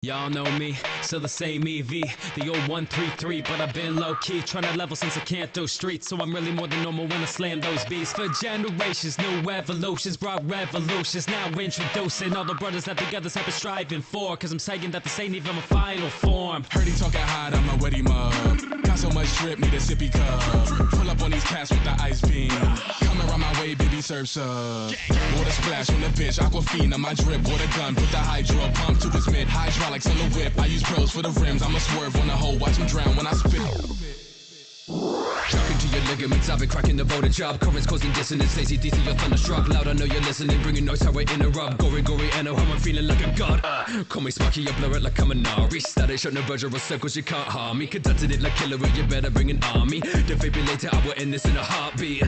Y'all know me, still the same EV, the old 133, but I've been low-key, tryna level since I can't throw streets, so I'm really more than normal when I slam those beats. For generations, new evolutions brought revolutions, now introducing all the brothers that the others have been striving for, cause I'm saying that this ain't even my final form. Heard he talking hot, I'm a wetty mug, got so much drip, need a sippy cup, pull up on these cats with the ice beam, come around my way, baby, serve sub, water splash on the bitch, aquafina, my drip, water gun, put the hydro pump to its mid, hydraulics on the whip, I use pros for the rims, I'ma swerve on the hole, watch him drown when I spit. Shocking to your ligaments, I've been cracking the voltage job. Currents causing dissonance, AC/DC, you're thunderstruck. Loud, I know you're listening, bringing noise, how I interrupt. Gory, I know how I'm feeling like a god. Call me Sparky, I blur it like I'm a Nari. Static, shot no verge of circles, you can't harm me. Conducted it like Hillary, you better bring an army. Defibrillator, I will end this in a heartbeat.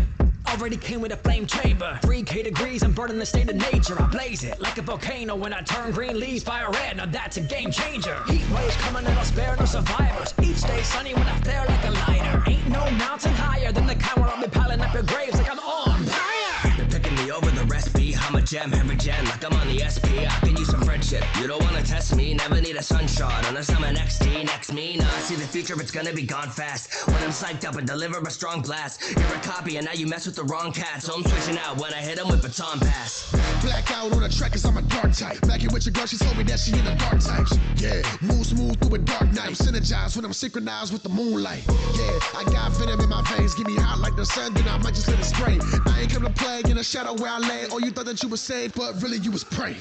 Already came with a flame chamber, 3K degrees, I'm burning the state of nature. I blaze it like a volcano when I turn green leaves fire red, now that's a game changer. Heat waves coming and I'll spare no survivors. Each day sunny when I flare like a lighter. Ain't no mountain higher than the kind where I'll be piling up your graves like I'm on fire. You're picking me over the recipe, I'm a gem, every gen, like I'm on the SP. I could use some friendship, you don't wanna test me, never need a sunshot, unless I'm an XT, next me. Nah, I see the future, it's gonna be gone fast. When I'm psyched up and deliver a strong blast. You're a copy and now you mess with the wrong cat, so I'm switching out when I hit him with baton pass. Blackout on the track cause I'm a dark type. Back in with your girl, she told me that she in the dark types. Yeah, move smooth through a dark night. I'm synergized when I'm synchronized with the moonlight. Yeah, I got venom in my veins, get me hot like the sun, then I might just let it spray. I ain't come to play in the shadow where I lay. Oh, you thought that you were saved, but really you was prey.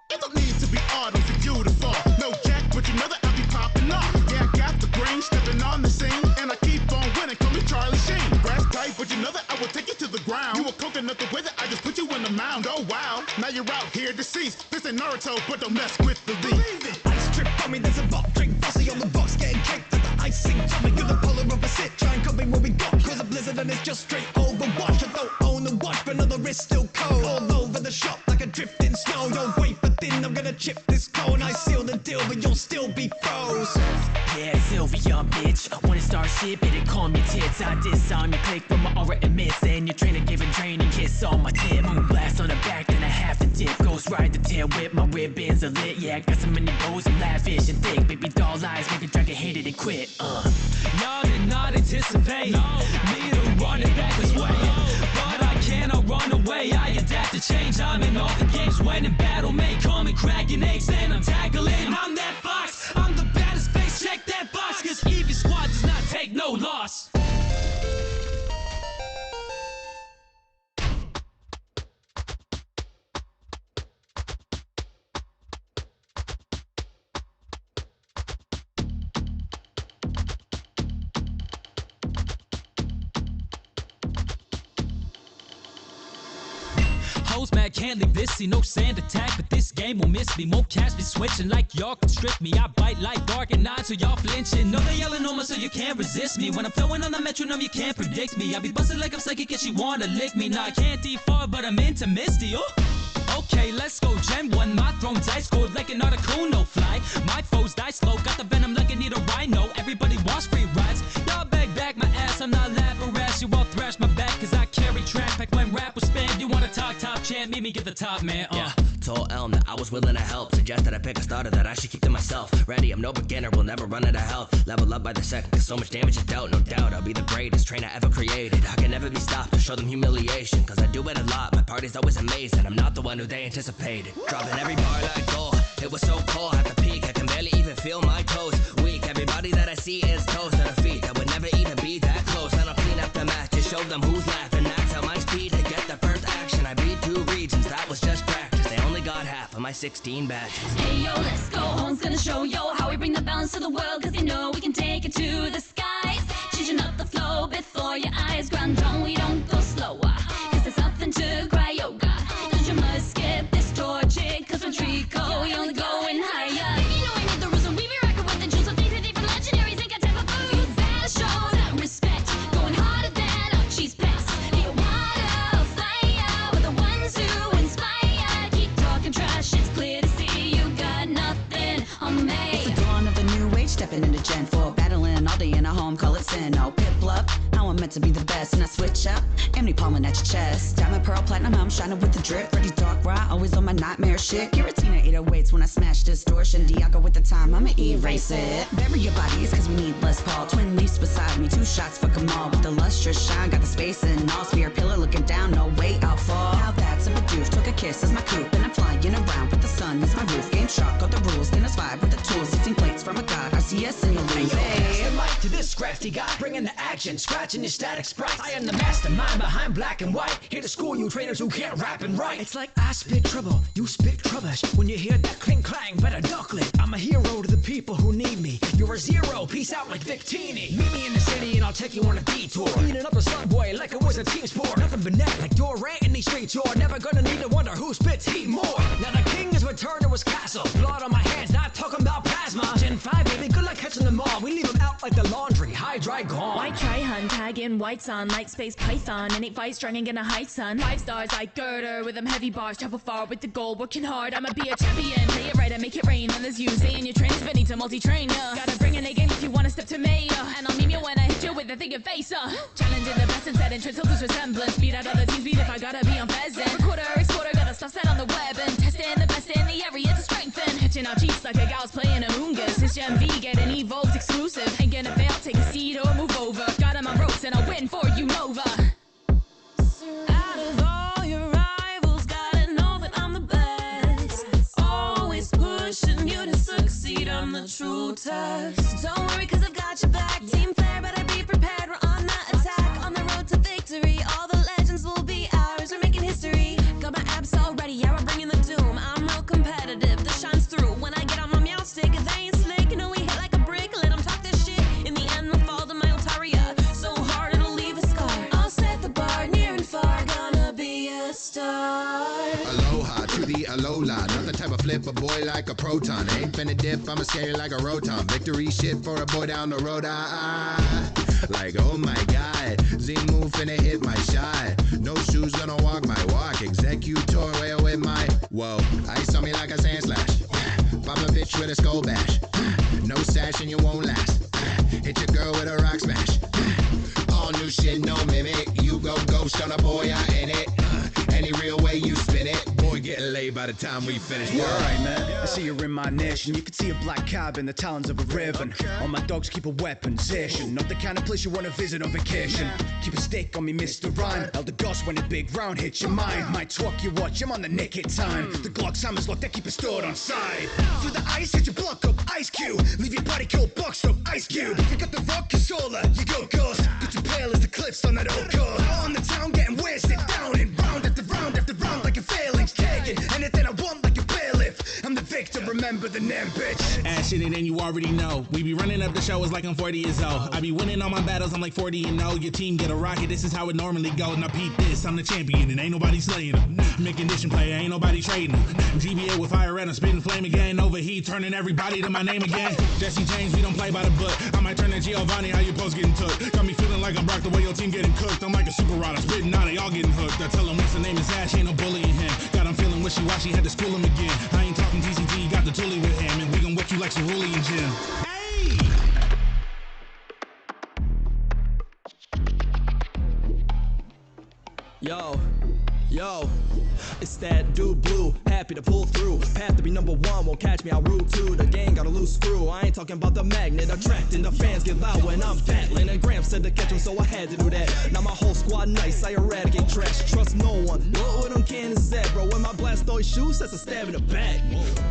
It don't need to be art for you to fall. No jack, but you know that I'll be popping off. Yeah, I got the brain, stepping on the scene, and I keep on winning, call me Charlie Sheen. Grass tight, but you know that I will take you to the ground. You a coconut the way that I just put you in the mound. Oh wow, now you're out here deceased. This ain't Naruto, but don't mess with the lead. Ice trip on me, there's a vault drink fussy on the box, getting caked at the icing. Jumping through the polar opposite, try and copy what we got. Cause a blizzard and it's just straight overwatch. I don't own the watch, but another wrist still cold. All over the shop like a drifting snow. Don't wait for thin, I'm gonna chip this cone. I seal the deal, but you'll still be froze. Yeah, Sylvia, bitch. When it starts shit, it call me tits. I disarm you, click from my aura emits. And your trainer giving draining kiss on my tip. Moon blast on the back, then I have to dip. Ghost ride the tail whip, my ribbons are lit. Yeah, I got so many bows, I'm lavish and thick. Baby doll eyes, make a dragon hate it and quit. Y'all did not anticipate me to run it back this way, but I cannot run away. I adapt to change. I'm in all the games when in battle may come and cracking eggs, and I'm tackling. I'm that fox, I'm the baddest face. Check that box, cause Evie Squad does not take no loss. Mad can't leave this, see no sand attack, but this game will miss me. More cash be switching like y'all can strip me. I bite like dark and nine, so y'all flinching. No, they yelling on me, so you can't resist me. When I'm flowing on the metronome, you can't predict me. I be busted like I'm psychic and she wanna lick me. Nah, I can't default, but I'm into Misty. Oh. Okay, let's go. Gen 1, my throne dice cold like an Articuno fly. My foes die slow, got the venom like I need a rhino. Everybody wants free rides. Y'all beg back my ass, I'm not laughing rash. You all thrash my back, cause I carry track back when rap was spanned. You wanna talk top chant, meet me get the top, man. Yeah, told Elm that I was willing to help. Suggested I pick a starter that I should keep to myself. Ready, I'm no beginner, will never run out of health. Level up by the second, cause so much damage is dealt. No doubt, I'll be the greatest trainer ever created. I can never be stopped to show them humiliation, cause I do it a lot, my party's always amazing. I'm not the one who they anticipated. Dropping every bar like gold, it was so cold at the peak, I can barely even feel my toes. Weak, everybody that I see is toes to the feet. That would never even be that close. And I'll clean up the match, just show them who's laughing. That's how my speed to get the first action. I beat 2 regions, that was just practice. They only got half of my 16 badges. Hey yo, let's go, Home's gonna show yo how we bring the balance to the world, cause you know we can take it to the skies. Changing up the flow before your eyes. Ground on, we don't go slower, cause there's nothing to cry yoga. Don't you must skip this torture, cause when Trico, we only going higher. You know we need the rules and we be rocking with the jewels. So things that even legendaries ain't got time for food. You better show that respect, going harder than a cheese press. Be a wildfire, we're the ones who inspire. Keep talking trash, it's clear to see you got nothing on me. It's the dawn of the new age, stepping into Gen 4, battling all day in a home, call it sin. No pip up, how am meant to be the best. And I switch up, empty palming at your chest. Diamond, pearl, platinum, I'm shining with the drip. Ready, dark, raw, always on my nightmare shit. Giratina 808s when I smash distortion. Diago with the time, I'ma erase it. Bury your bodies, cause we need less Paul. Twin leaves beside me, 2 shots, fuck 'em all. With the lustrous shine, got the space and all. Sphere pillar looking down, no way I'll fall. Now that's a douche, took a kiss as my coupe. And I'm flying around with the sun as my roof. Game shark, got the rules, Guinness vibe with the tools. 16 plates from a god, I see us in the loop. Hey, the mic to this crafty guy, bringing the action, scratching your static sprites. I am the mastermind behind black and white. Here to school you trainers who can't rap and write. It's like I spit trouble, you spit rubbish. When you hear that clink clang, better duckle it. I'm a hero to the people who need me. You're a zero, peace out like Victini. Meet me in the city and I'll take you on a detour. Eating up a subway like it was a team sport. Nothing but net like Durant in these streets. You're never gonna need to wonder who spits heat more. Now the king is returned to his castle. Blood on my hands, not talking about plasma. Gen 5, baby, good luck catching them all. We leave them out like the laundry, high, dry, gone. White tri-hun, tag in white sun, light space python, innate vice, strung in a high sun. 5 stars like girder, with them heavy bars, travel far with the goal, working hard. I'ma be a champion, play it right and make it rain. And as you say in your training, spinning to multi-train, Gotta bring an A game if you wanna step to me, And I'll meet you when I hit you with a thing in face, Challenging the best and setting trends, till this resemblance. Beat out other teams, beat if I gotta be on pheasant. Recorder, exporter, got the stuff set on the web. And testing the best in the area to strengthen. Hitching out cheeks like a gal's playing a moongas. This Gen V, get an Evolved exclusive. Ain't gonna fail, take a seat or move over. Got him on ropes and I'll win for you, Nova. Out of all your rivals, gotta know that I'm the best. Always pushing you to succeed, I'm the true test. Don't worry, cause I've got your back. Team player, better be prepared, we're on the attack. On the road to victory, all the legends will be ours. We're making history. Got my abs all ready, yeah, we're bringing the doom. I'm real competitive, this shines through. When I get on my meow stick, they ain't slick. You know we hit like a brick, let them talk this shit. In the end, we'll fall to my Altaria. So hard it'll leave a scar. I'll set the bar near and far, gonna be a star. Aloha to the Alola, not the type of flip a boy like a proton. Ain't finna dip, I'ma scare you like a roton. Victory shit for a boy down the road. Like oh my god, Z move finna hit my shot. No shoes gonna walk my walk. Executor with my whoa. Ice on me like a sand slash. Pop a bitch with a skull bash. No sash and you won't last. Hit your girl with a rock smash. All new shit, no mimic. You go ghost on a boy, I in it. Any real way you spin it, boy getting laid by the time we finish. Yeah, alright, man. I see you're in my nation. You can see a black cab in the talons of a raven. All my dogs keep a weaponization. Not the kind of place you wanna visit on vacation. Keep a stick on me, Mr. Rhyme. Elder Ghost when a big round hits your mind. Might talk you watch, I'm on the naked time. The Glock's hammers locked, I keep it stored on side. Through the ice, hit your block up, ice cube. Leave your body cold, boxed up, ice cube. You got the rock consoler, you go ghost. Get you pale as the cliffs on that old coast. On the town, getting wasted down and round after round like a failings. Taking anything I want like a bailiff. I'm the victor, remember the name, bitch. Ass shit, and then you already know. We be running up the show, it's like I'm 40 years old. I be winning all my battles, I'm like 40-0. Your team get a rocket, this is how it normally go. Now peep this, I'm the champion, and ain't nobody slaying him. Mid-condition player, ain't nobody trading him. GBA with fire and I'm spitting flame again. Overheat, turning everybody to my name again. Jesse James, we don't play by the book. I might turn to Giovanni, how your post getting took. Got me feeling like I'm Brock, the way your team getting cooked. I'm like a super rider, spitting out, they all getting hooked. I tell him what's the name is Ash, ain't no bullying him. Got him feeling wishy-washy, had to school him again. I ain't talking TCT, got the toolie with him. And we gon' wet you like Cerulli and Jim. Hey! Yo, it's that dude blue, happy to pull through. Path to be number one, won't catch me, I'll root two. The gang got a loose screw, I ain't talking about the magnet attracting. The fans get loud when I'm battling. And Gramps said to catch him, so I had to do that. Now my whole squad nice, I eradicate trash. Trust no one, what with them cannons at, bro? When my Blastoise shoes, that's a stab in the back.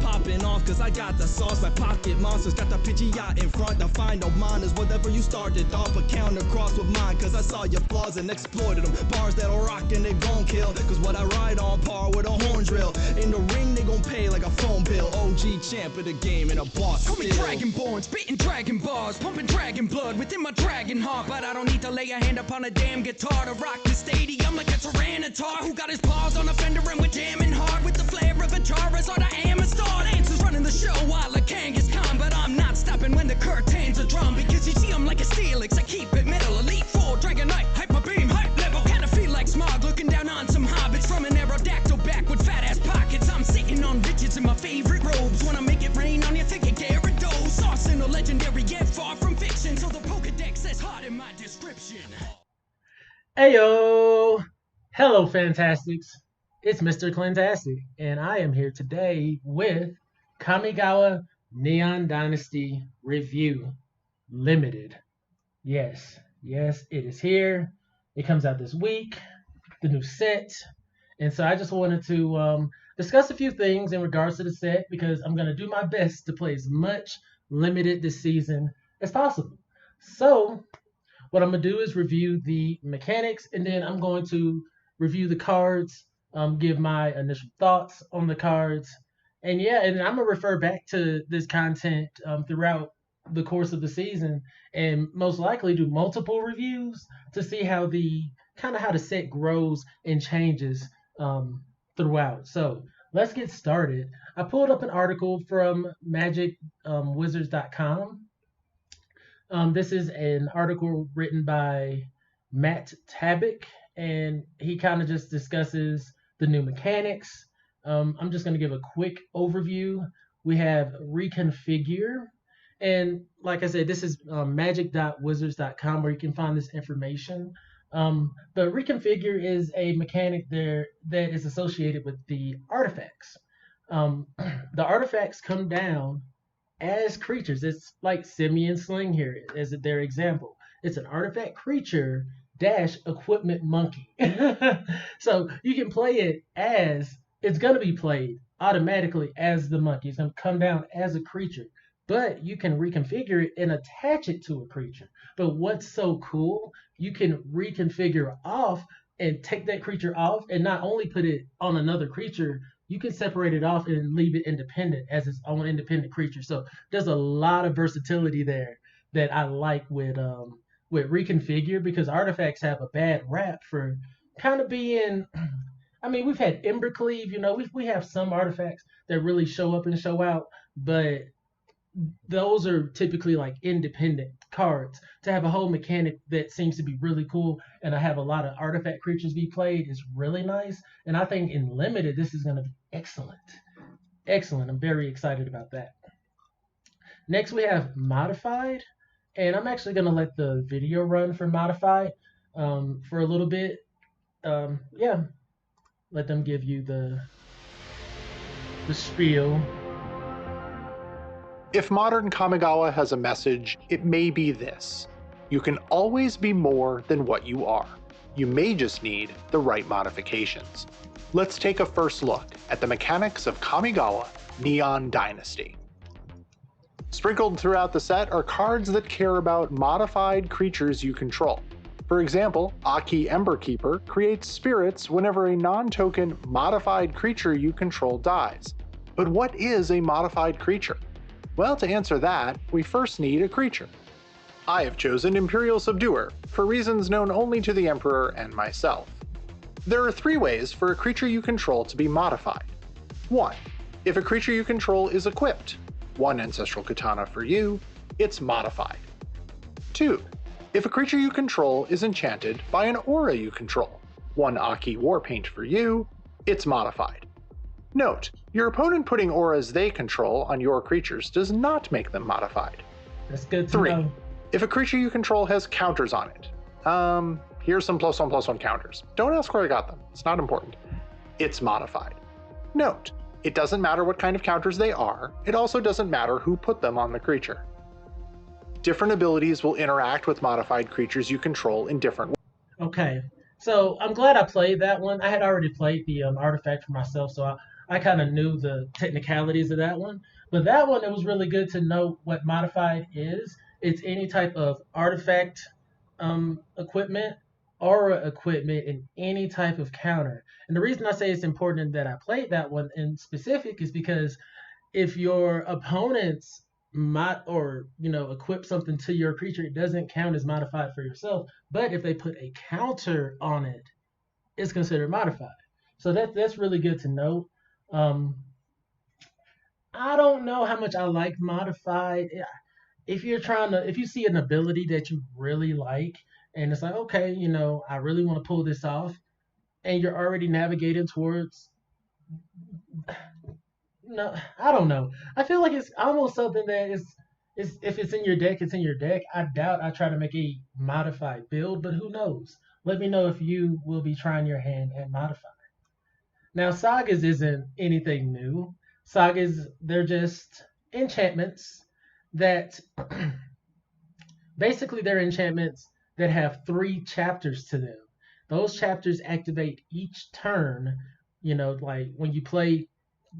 Popping off, cause I got the sauce. My pocket monsters got the Pidgeot in front. The final miners, whatever you started off, a counter cross with mine. Cause I saw your flaws and exploited them. Bars that'll rock and they gon' kill. Cause what I ride on par with a horn drill. In the ring, they gon' pay like a phone bill. OG champ of the game and a boss. Call me Dragonborn, spitting dragon bars, pumping dragon blood within my dragon heart. But I don't need to lay a hand upon a damn guitar to rock the stadium like a Tyranitar who got his paws on a fender and we're jamming hard with the flair of a Charizard. I am a star. Answers running the show while a Kangaskhan Khan, but I'm not stopping when the curtains are drawn because you see I'm like a Steelix. I keep it metal, Elite Four, Dragonite, Hyper Beam, hype level. Kinda feel like Smog looking down on some hobbits from an Aerodactyl back with fat ass pockets. I'm sitting on bitches in my favorite robes. Wanna make it rain on you, think it Gyarados. Sauce in a legendary, yet far from fiction. So the Pokedex says hard in my description. Heyo! Hello, Fantastics. It's Mr.Clintastik, and I am here today with Kamigawa Neon Dynasty Review Limited. Yes, it is here. It comes out this week, the new set. And so I just wanted to discuss a few things in regards to the set because I'm going to do my best to play as much limited this season as possible. So what I'm gonna do is review the mechanics, and then I'm going to review the cards, give my initial thoughts on the cards, and yeah, and I'm gonna refer back to this content throughout the course of the season, and most likely do multiple reviews to see how the how the set grows and changes throughout. So let's get started. I pulled up an article from MagicWizards.com. This is an article written by Matt Tabak, and he kind of just discusses the new mechanics. I'm just going to give a quick overview. We have Reconfigure, and like I said, this is magic.wizards.com where you can find this information. But Reconfigure is a mechanic there that is associated with the artifacts. The artifacts come down as creatures. It's like Simian Sling here as their example. It's an artifact creature dash equipment monkey. So you can play it as, it's going to be played automatically as the monkey. It's going to come down as a creature, but you can reconfigure it and attach it to a creature. But what's so cool, you can reconfigure off and take that creature off and not only put it on another creature, you can separate it off and leave it independent as its own independent creature. So there's a lot of versatility there that I like with Reconfigure, because artifacts have a bad rap for kind of being. I mean, we've had Embercleave, we have some artifacts that really show up and show out, but those are typically like independent cards. To have a whole mechanic that seems to be really cool and I have a lot of artifact creatures be played is really nice. And I think in limited, this is going to be excellent. Excellent. I'm very excited about that. Next, we have Modified. And I'm actually going to let the video run for Modified for a little bit. Yeah, let them give you the spiel. If modern Kamigawa has a message, it may be this: you can always be more than what you are. You may just need the right modifications. Let's take a first look at the mechanics of Kamigawa Neon Dynasty. Sprinkled throughout the set are cards that care about modified creatures you control. For example, Aki Emberkeeper creates spirits whenever a non-token modified creature you control dies. But what is a modified creature? Well, to answer that, we first need a creature. I have chosen Imperial Subduer, for reasons known only to the Emperor and myself. There are 3 ways for a creature you control to be modified. 1. If a creature you control is equipped, 1 Ancestral Katana for you, it's modified. 2. If a creature you control is enchanted by an aura you control, 1 Aki Warpaint for you, it's modified. Note, your opponent putting auras they control on your creatures does not make them modified. That's good to 3. know. If a creature you control has counters on it, here's some +1/+1 counters. Don't ask where I got them, it's not important. It's modified. Note, it doesn't matter what kind of counters they are, it also doesn't matter who put them on the creature. Different abilities will interact with modified creatures you control in different ways. Okay, so I'm glad I played that one. I had already played the artifact for myself, so I kind of knew the technicalities of that one. But that one, it was really good to know what modified is. It's any type of artifact equipment, aura equipment, and any type of counter. And the reason I say it's important that I played that one in specific is because if your opponents equip something to your creature, it doesn't count as modified for yourself. But if they put a counter on it, it's considered modified. So that's really good to know. I don't know how much I like modified. If you see an ability that you really like, and it's like, okay, I really want to pull this off, and you're already navigating towards, no, I don't know. I feel like it's almost something that is if it's in your deck, it's in your deck. I doubt I try to make a modified build, but who knows? Let me know if you will be trying your hand at modifying. Now, sagas isn't anything new. Sagas, they're just enchantments that basically they're enchantments that have 3 chapters to them. Those chapters activate each turn. Like when you play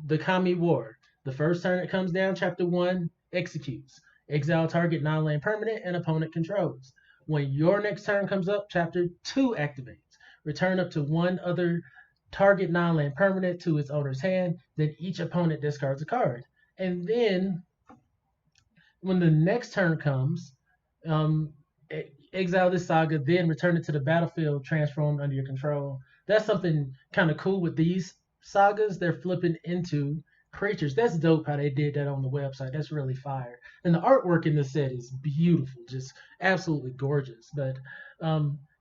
the Kami War, the first turn it comes down, chapter 1 executes. Exile target non-land permanent and opponent controls. When your next turn comes up, chapter 2 activates. Return up to 1 other target non-land permanent to its owner's hand, then each opponent discards a card. And then when the next turn comes, exile this saga, then return it to the battlefield, transformed under your control. That's something kind of cool with these sagas. They're flipping into creatures. That's dope how they did that on the website. That's really fire. And the artwork in the set is beautiful, just absolutely gorgeous. But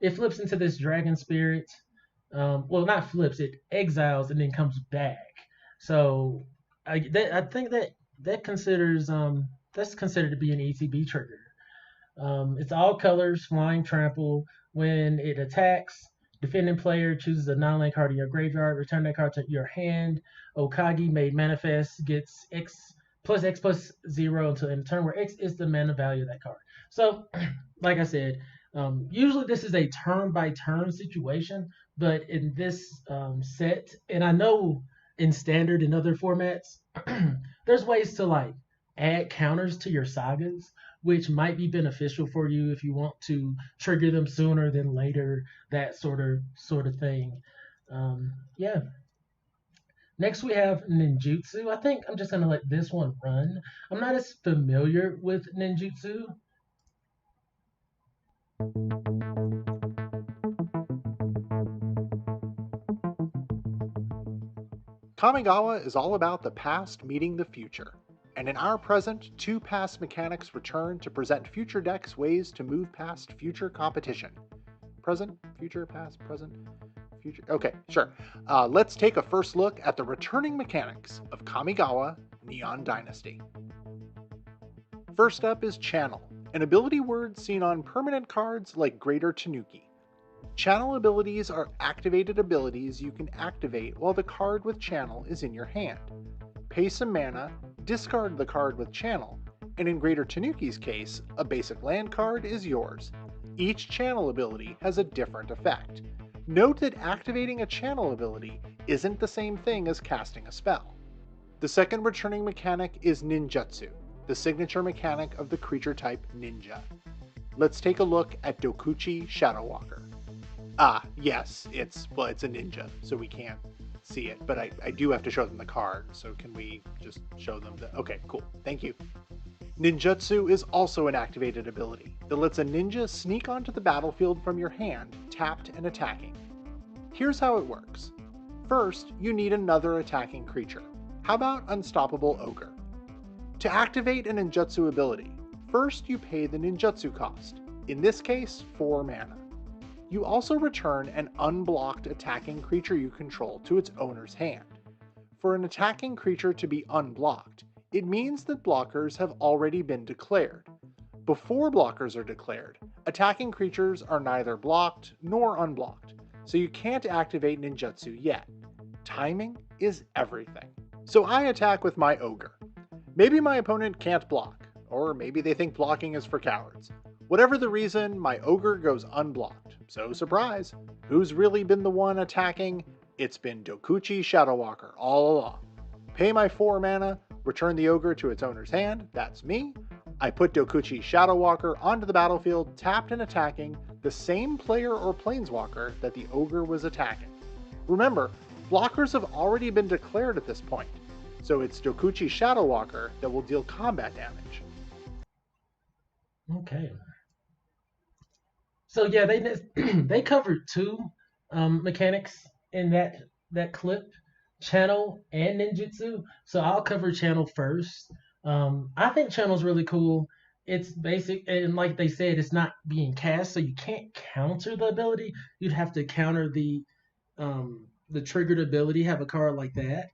it flips into this dragon spirit. Well, not flips, it exiles and then comes back. So I think that considers that's considered to be an ETB trigger. It's all colors, flying, trample. When it attacks, defending player chooses a non-land card in your graveyard, return that card to your hand. Okagi made manifest gets X plus 0 until end of turn, where X is the mana value of that card. So, like I said, usually this is a turn-by-turn situation, but in this set, and I know in standard and other formats, there's ways to like add counters to your sagas, which might be beneficial for you if you want to trigger them sooner than later, that sort of thing. Yeah. Next we have ninjutsu. I think I'm just gonna let this one run. I'm not as familiar with ninjutsu. Kamigawa is all about the past meeting the future. And in our present, 2 past mechanics return to present future decks ways to move past future competition. Present, future, past, present, future. Okay, sure. Let's take a first look at the returning mechanics of Kamigawa Neon Dynasty. First up is Channel, an ability word seen on permanent cards like Greater Tanuki. Channel abilities are activated abilities you can activate while the card with Channel is in your hand. Pay some mana, discard the card with Channel, and in Greater Tanuki's case, a basic land card is yours. Each Channel ability has a different effect. Note that activating a Channel ability isn't the same thing as casting a spell. The second returning mechanic is Ninjutsu, the signature mechanic of the creature type Ninja. Let's take a look at Dokuchi Shadowwalker. Yes, it's a ninja, so we can't see it, but I do have to show them the card, so can we just show them the... Okay, cool, thank you. Ninjutsu is also an activated ability that lets a ninja sneak onto the battlefield from your hand, tapped and attacking. Here's how it works. First, you need another attacking creature. How about Unstoppable Ogre? To activate a ninjutsu ability, first you pay the ninjutsu cost, in this case 4 mana. You also return an unblocked attacking creature you control to its owner's hand. For an attacking creature to be unblocked, it means that blockers have already been declared. Before blockers are declared, attacking creatures are neither blocked nor unblocked, so you can't activate ninjutsu yet. Timing is everything. So I attack with my ogre. Maybe my opponent can't block, or maybe they think blocking is for cowards. Whatever the reason, my ogre goes unblocked. So surprise, who's really been the one attacking? It's been Dokuchi Shadowwalker all along. Pay my 4 mana, return the ogre to its owner's hand, that's me. I put Dokuchi Shadowwalker onto the battlefield, tapped and attacking the same player or planeswalker that the ogre was attacking. Remember, blockers have already been declared at this point, so it's Dokuchi Shadowwalker that will deal combat damage. Okay. So yeah, they covered 2 mechanics in that clip, Channel and Ninjutsu. So I'll cover Channel first. I think Channel's really cool. It's basic, and like they said, it's not being cast, so you can't counter the ability. You'd have to counter the triggered ability, have a card like that.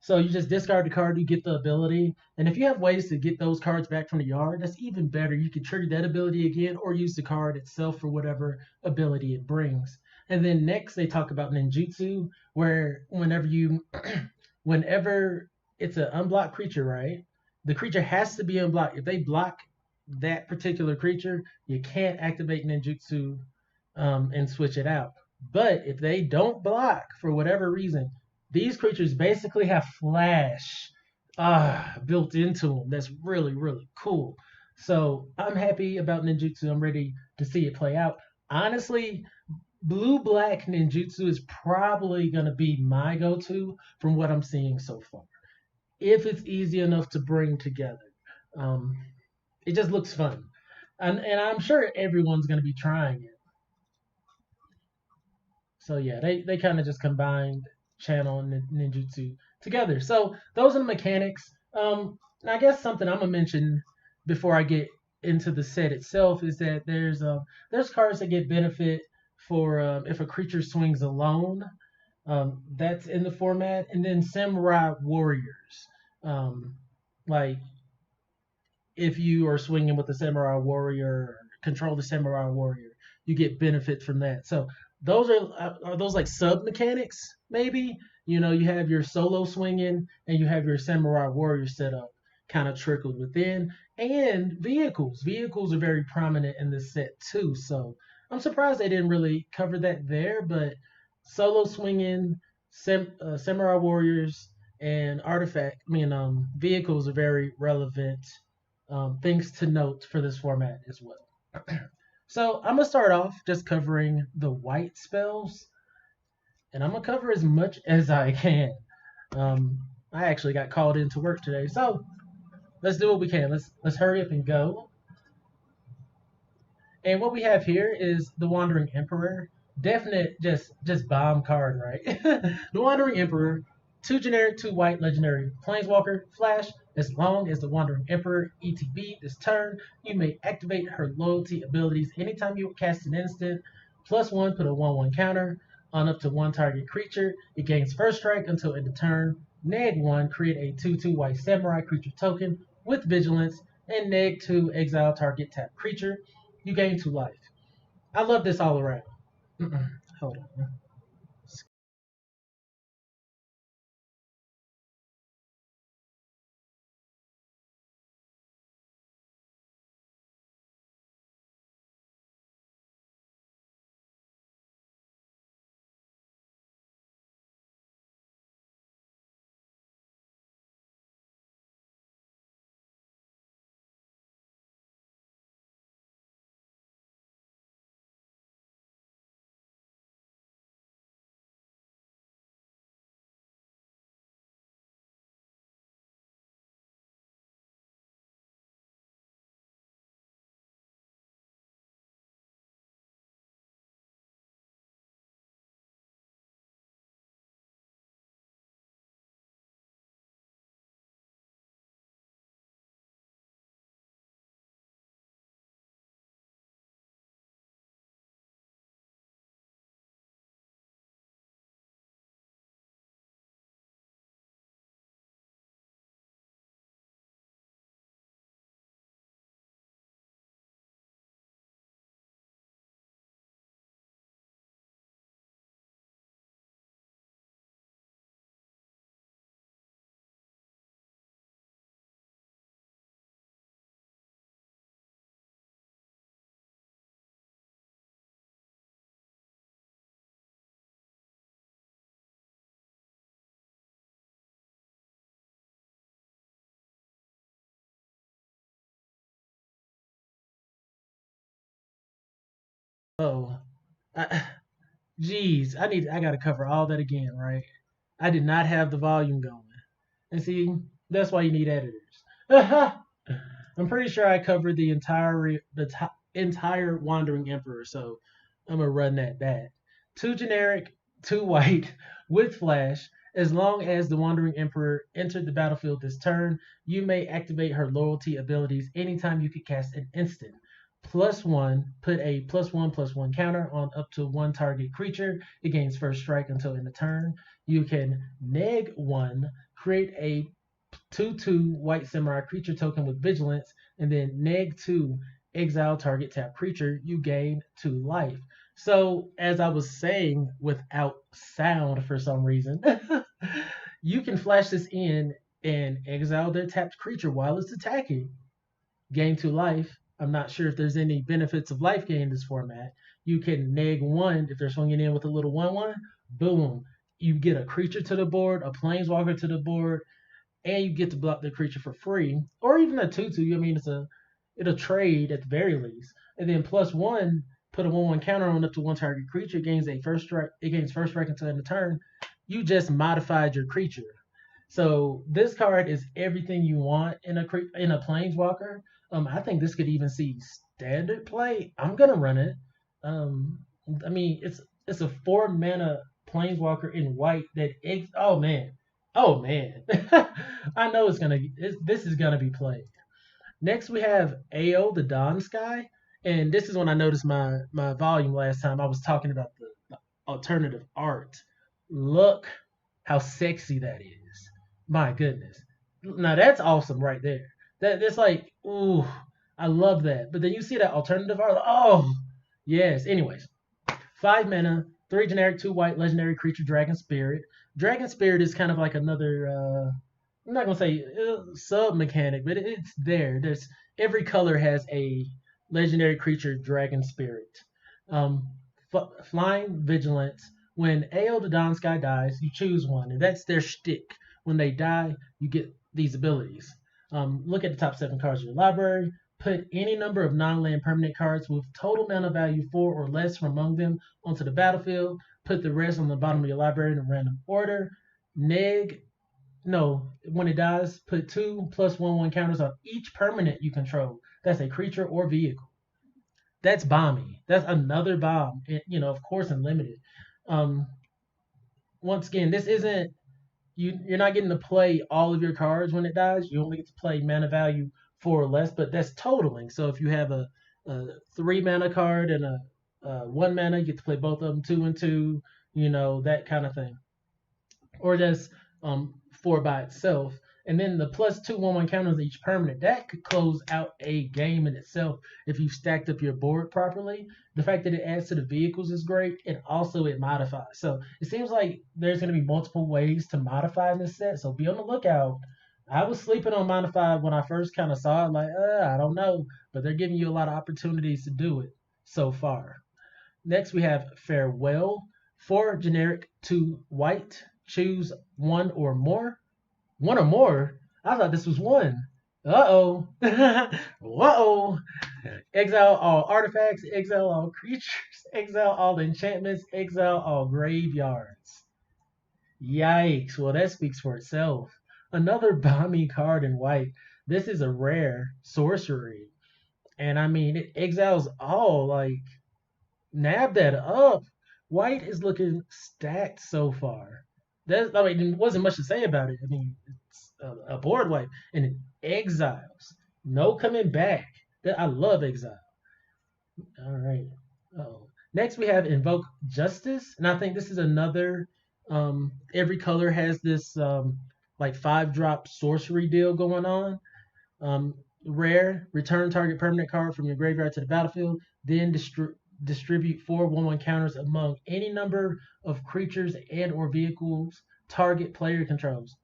So you just discard the card, you get the ability. And if you have ways to get those cards back from the yard, that's even better. You can trigger that ability again or use the card itself for whatever ability it brings. And then next they talk about ninjutsu, where whenever it's an unblocked creature, right? The creature has to be unblocked. If they block that particular creature, you can't activate ninjutsu and switch it out. But if they don't block for whatever reason, these creatures basically have flash built into them. That's really, really cool. So I'm happy about ninjutsu. I'm ready to see it play out. Honestly, blue black ninjutsu is probably going to be my go-to from what I'm seeing so far. If it's easy enough to bring together. Um, it just looks fun. And I'm sure everyone's going to be trying it. So yeah, they kind of just combined channel and ninjutsu together. So those are the mechanics. I guess something I'm gonna mention before I get into the set itself is that there's cards that get benefit for if a creature swings alone. That's in the format, and then samurai warriors. Like if you are swinging with the samurai warrior, control the samurai warrior, you get benefit from that. So those are those like sub mechanics maybe. You have your solo swinging and you have your samurai warrior setup kind of trickled within, and vehicles are very prominent in this set too. So I'm surprised they didn't really cover that there, but solo swinging, samurai warriors, and vehicles are very relevant things to note for this format as well. So I'm gonna start off just covering the white spells, and I'm gonna cover as much as I can. I actually got called into work today, so let's do what we can. Let's hurry up and go. And what we have here is the Wandering Emperor. Definite, just bomb card, right? The Wandering Emperor, 2 generic, 2 white, legendary Planeswalker, flash. As long as the Wandering Emperor ETB this turn, you may activate her loyalty abilities anytime you cast an instant. +1, put a 1/1 counter on up to 1 target creature. It gains first strike until end of turn. -1, create a 2/2 white samurai creature token with vigilance, and -2, exile target tap creature. You gain 2 life. I love this all around. Hold on. Oh, I, geez, I gotta cover all that again, right? I did not have the volume going, and see, that's why you need editors. I'm pretty sure I covered the entire Wandering Emperor, so I'm gonna run that back. 2 generic, 2 white with flash. As long as the Wandering Emperor entered the battlefield this turn, you may activate her loyalty abilities anytime you can cast an instant. +1, put a +1/+1 counter on up to one target creature. It gains first strike until end of turn. You can -1, create a 2/2 white samurai creature token with vigilance, and then -2, exile target tap creature. You gain 2 life. So, as I was saying without sound for some reason, you can flash this in and exile their tapped creature while it's attacking. Gain 2 life. I'm not sure if there's any benefits of life gain in this format. You can -1 if they're swinging in with a little 1/1. Boom. You get a creature to the board, a planeswalker to the board, and you get to block the creature for free, or even a 2/2. I mean, it'll trade at the very least. And then +1, put a 1/1 counter on up to one target creature. It gains first strike until end of turn. You just modified your creature. So this card is everything you want in a planeswalker. I think this could even see standard play. I'm gonna run it. I mean, it's a 4-mana planeswalker in white that oh man. I know this is gonna be played. Next we have Ao the Dawn Sky, and this is when I noticed my volume last time. I was talking about the alternative art. Look how sexy that is. My goodness. Now that's awesome right there. That's like, ooh, I love that. But then you see that alternative art. Oh, yes. Anyways, 5 mana, 3 generic, 2 white, legendary creature, Dragon Spirit. Dragon Spirit is kind of like another, I'm not going to say sub mechanic, but it's there. Every color has a legendary creature, Dragon Spirit. Flying Vigilance. When Ao the Dawn Sky dies, you choose one, and that's their shtick. When they die, you get these abilities. Look at the top 7 cards of your library. Put any number of non-land permanent cards with total mana value 4 or less from among them onto the battlefield. Put the rest on the bottom of your library in a random order. When it dies, put 2 +1/1 counters on each permanent you control. That's a creature or vehicle. That's bomby. That's another bomb. Of course, unlimited. Once again, this isn't you're not getting to play all of your cards when it dies. You only get to play mana value 4 or less, but that's totaling. So if you have a 3 mana card and a 1 mana, you get to play both of them 2 and 2, that kind of thing. Or just 4 by itself. And then the +2/+1 counters each permanent, that could close out a game in itself if you stacked up your board properly. The fact that it adds to the vehicles is great, and also it modifies. So it seems like there's going to be multiple ways to modify in this set, so be on the lookout. I was sleeping on Modify when I first kind of saw it, like, I don't know, but they're giving you a lot of opportunities to do it so far. Next, we have Farewell. 4 generic, 2 white. Choose 1 or more. 1 or more? I thought this was 1. Uh-oh. Uh-oh. Exile all artifacts, exile all creatures, exile all enchantments, exile all graveyards. Yikes. Well, that speaks for itself. Another bomby card in white. This is a rare sorcery. And I mean, it exiles all. Like, nab that up. White is looking stacked so far. There wasn't much to say about it. I mean, it's a board wipe, and it exiles. No coming back. I love exile. All right. Next, we have Invoke Justice, and I think this is another. Every color has this like 5-drop sorcery deal going on. Rare, return target permanent card from your graveyard to the battlefield, then distribute 4 1/1 counters among any number of creatures and or vehicles target player controls.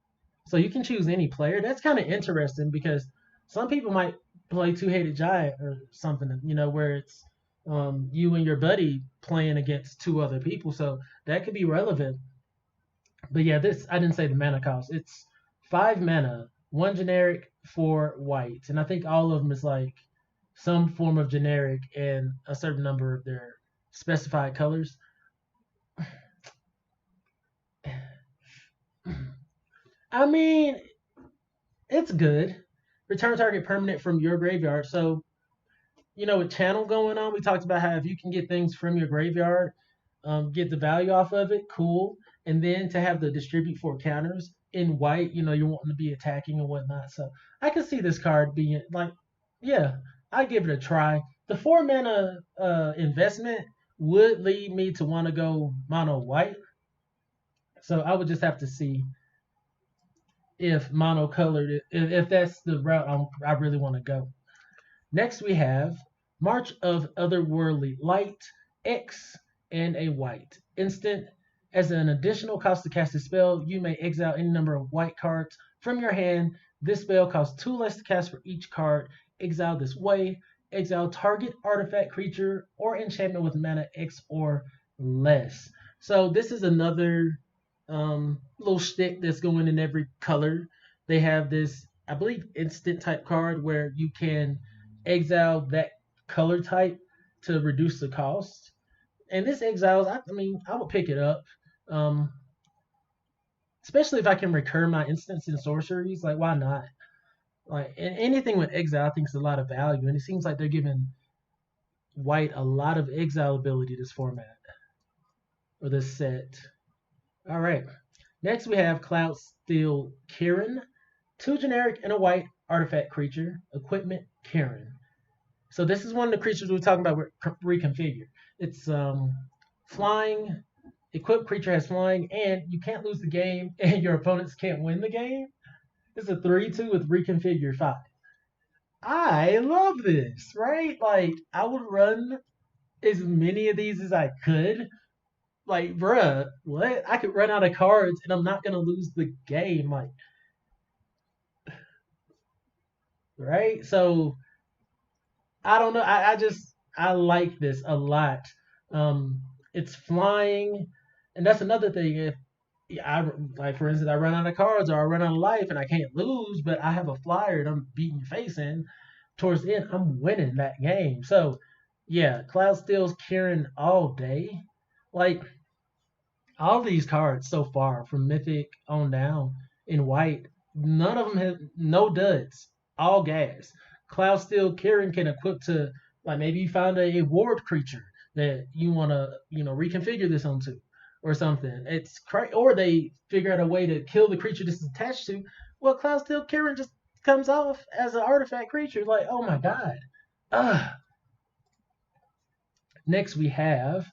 So you can choose any player. That's kind of interesting because some people might play Two-Headed Giant or something, where it's you and your buddy playing against 2 other people. So that could be relevant. But yeah, I didn't say the mana cost. It's 5 mana, 1 generic, 4 white. And I think all of them is like some form of generic and a certain number of their specified colors. I mean, it's good. Return target permanent from your graveyard. So, with channel going on, we talked about how if you can get things from your graveyard, get the value off of it, cool. And then to have the distribute 4 counters in white, you're wanting to be attacking and whatnot. So I can see this card being like, yeah, I give it a try. The 4 mana investment would lead me to want to go mono white. So I would just have to see if monocolored, if that's the route I really want to go. Next we have March of Otherworldly Light, X, and a white. Instant. As an additional cost to cast a spell, you may exile any number of white cards from your hand. This spell costs 2 less to cast for each card. Exile this way. Exile target artifact, creature, or enchantment with mana X or less. So this is another little shtick that's going in every color. They have this, I believe, instant type card where you can exile that color type to reduce the cost. And this exiles, I mean, I would pick it up. Especially if I can recur my instants and sorceries. Like, why not? Like, and anything with exile, I think is a lot of value. And it seems like they're giving white a lot of exile ability this format. Or this set. Alright. Next we have Cloudsteel Kirin. 2 generic and a white artifact creature. Equipment Kirin. So this is one of the creatures we were talking about reconfigured. It's flying. Equipped creature has flying, and you can't lose the game, and your opponents can't win the game. It's a 3/2 with reconfigure 5. I love this, right? Like, I would run as many of these as I could. Like, bruh, what? I could run out of cards, and I'm not gonna lose the game. Like, right? So I don't know. I like this a lot. It's flying, and that's another thing. If for instance, I run out of cards or I run out of life and I can't lose, but I have a flyer and I'm beating your face in, towards the end, I'm winning that game. So yeah, Cloudsteel's Kirin all day. Like, all these cards so far from Mythic on down in white, none of them have no duds. All gas. Cloudsteel Kirin can equip to, like, maybe you found a ward creature that you want to, reconfigure this onto or something. It's crazy. Or they figure out a way to kill the creature this is attached to. Well, Cloudsteel Kirin just comes off as an artifact creature. Like, oh my god. Next we have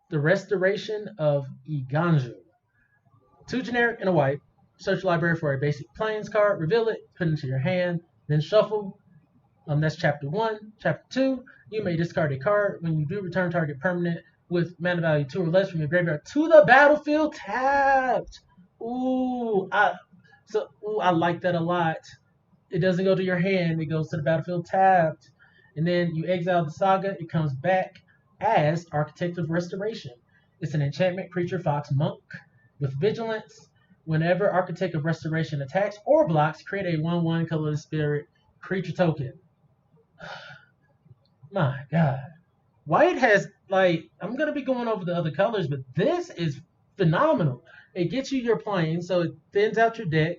the Restoration of Iganjo. 2 generic and a white. Search library for a basic plains card, reveal it, put it into your hand, then shuffle. That's chapter 1. Chapter 2, you may discard a card. When you do, return target permanent with mana value 2 or less from your graveyard to the battlefield tapped. I like that a lot. It doesn't go to your hand, it goes to the battlefield tapped. And then you exile the saga, it comes back as Architect of Restoration. It's an enchantment creature fox monk with vigilance. Whenever Architect of Restoration attacks or blocks, create a 1/1 colorless spirit creature token. My god. White has, like, I'm going to be going over the other colors, but this is phenomenal. It gets you your plane, so it thins out your deck.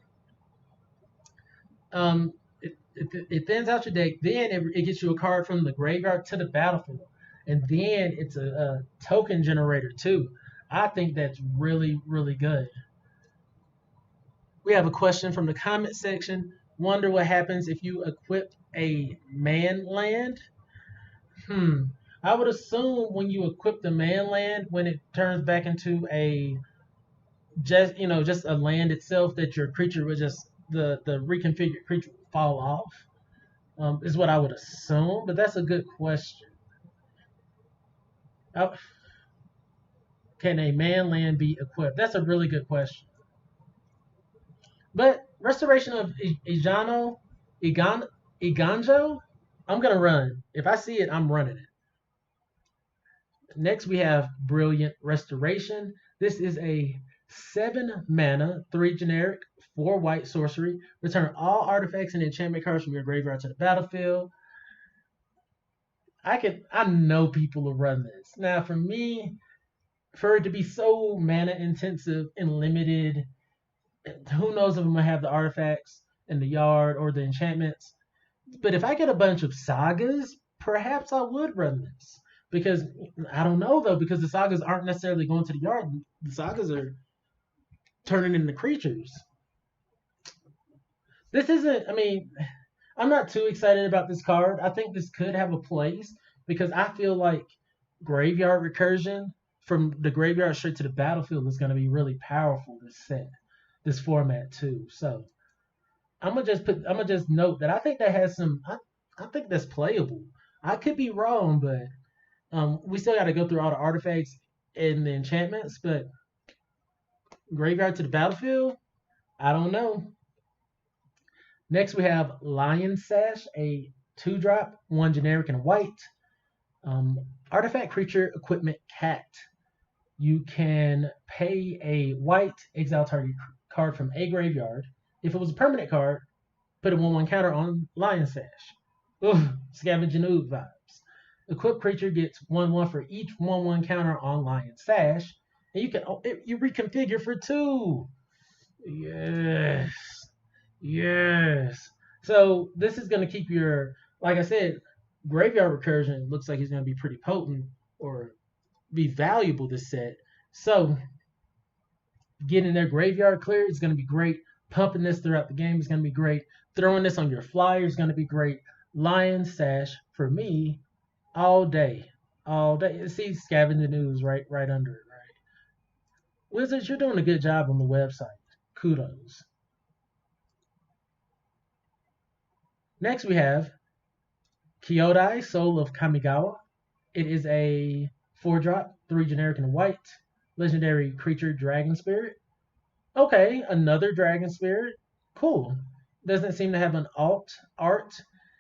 It thins out your deck, then it gets you a card from the graveyard to the battlefield. And then it's a token generator too. I think that's really, really good. We have a question from the comment section. Wonder what happens if you equip a man land? I would assume when you equip the man land, when it turns back into just a land itself, that your creature would just, the reconfigured creature would fall off. Is what I would assume, but that's a good question. Can a man land be equipped? That's a really good question. But Restoration of Iganjo, I'm going to run. If I see it, I'm running it. Next, we have Brilliant Restoration. This is a 7 mana, 3 generic, 4 white sorcery. Return all artifacts and enchantment cards from your graveyard to the battlefield. I know people will run this. Now, for me, for it to be so mana intensive and limited, who knows if I'm going to have the artifacts in the yard or the enchantments. But if I get a bunch of sagas, perhaps I would run this. Because, I don't know though, because the sagas aren't necessarily going to the yard. The sagas are turning into creatures. This isn't, I'm not too excited about this card. I think this could have a place because I feel like graveyard recursion from the graveyard straight to the battlefield is going to be really powerful this set, this format too. So I'm gonna just note that I think that has some. I think that's playable. I could be wrong, but we still got to go through all the artifacts and the enchantments. But graveyard to the battlefield, I don't know. Next, we have Lion Sash, a 2-drop, 1 generic and white. Artifact creature equipment cat. You can pay a white, exile target card from a graveyard. If it was a permanent card, put a 1/1 counter on Lion Sash. Ugh, Scavenging Ooze vibes. Equipped creature gets 1/1 for each 1/1 counter on Lion Sash. And you reconfigure for 2. Yes. Yes. So this is going to keep your, like I said, graveyard recursion looks like it's going to be pretty potent or be valuable this set. So getting their graveyard clear is going to be great. Pumping this throughout the game is going to be great. Throwing this on your flyer is going to be great. Lion Sash for me all day. All day. See Scavenging Ooze right under it, right? Wizards, you're doing a good job on the website. Kudos. Next we have Kyodai, Soul of Kamigawa. It is a 4-drop, 3 generic and white. Legendary creature, Dragon Spirit. Okay, another Dragon Spirit. Cool. Doesn't seem to have an art.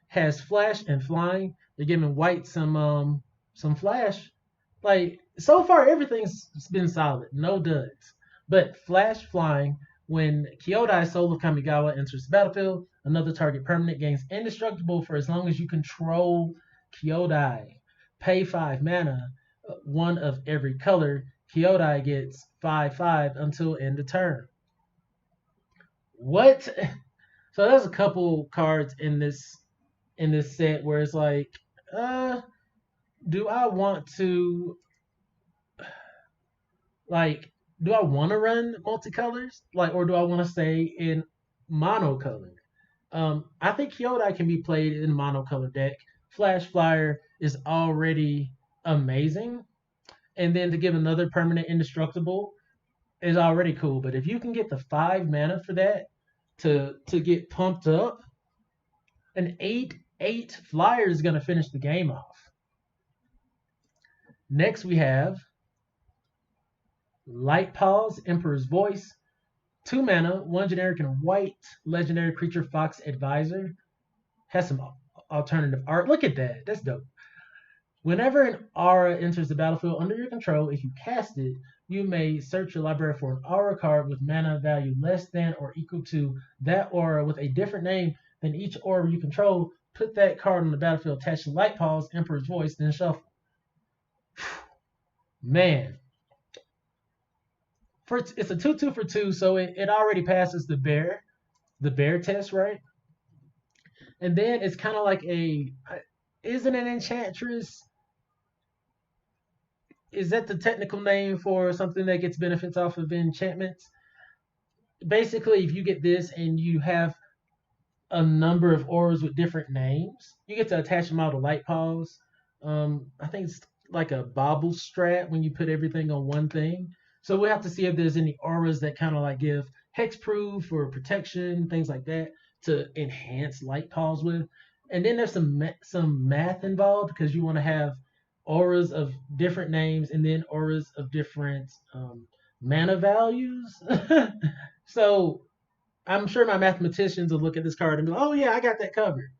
Has flash and flying. They're giving white some flash. Like, so far everything's been solid. No duds. But flash flying, when Kyodai, Soul of Kamigawa, enters the battlefield, another target permanent gains indestructible for as long as you control Kyodai. Pay 5 mana, 1 of every color. Kyodai gets 5/5 until end of turn. What? So there's a couple cards in this set where it's like, do I want to run multicolors? Or do I want to stay in monocolor? I think Kyodai can be played in monocolor deck. Flash Flyer is already amazing. And then to give another permanent indestructible is already cool. But if you can get the 5 mana for that to get pumped up, an 8/8 flyer is going to finish the game off. Next we have Light Paws, Emperor's Voice. 2 mana, 1 generic and white. Legendary creature, Fox Advisor. Has some alternative art. Look at that. That's dope. Whenever an aura enters the battlefield under your control, if you cast it, you may search your library for an aura card with mana value less than or equal to that aura with a different name than each aura you control. Put that card on the battlefield, attach to Light Paws, Emperor's Voice, then shuffle. Man. It's a 2/2 for 2, so it already passes the bear test, right? And then it's kind of like isn't an enchantress? Is that the technical name for something that gets benefits off of enchantments? Basically, if you get this and you have a number of auras with different names, you get to attach them all to Light Paws. I think it's like a bobble strat when you put everything on one thing. So we'll have to see if there's any auras that kind of like give hexproof or protection, things like that, to enhance Light Paws with. And then there's some math involved because you want to have auras of different names and then auras of different mana values. So I'm sure my mathematicians will look at this card and be like, oh yeah, I got that covered.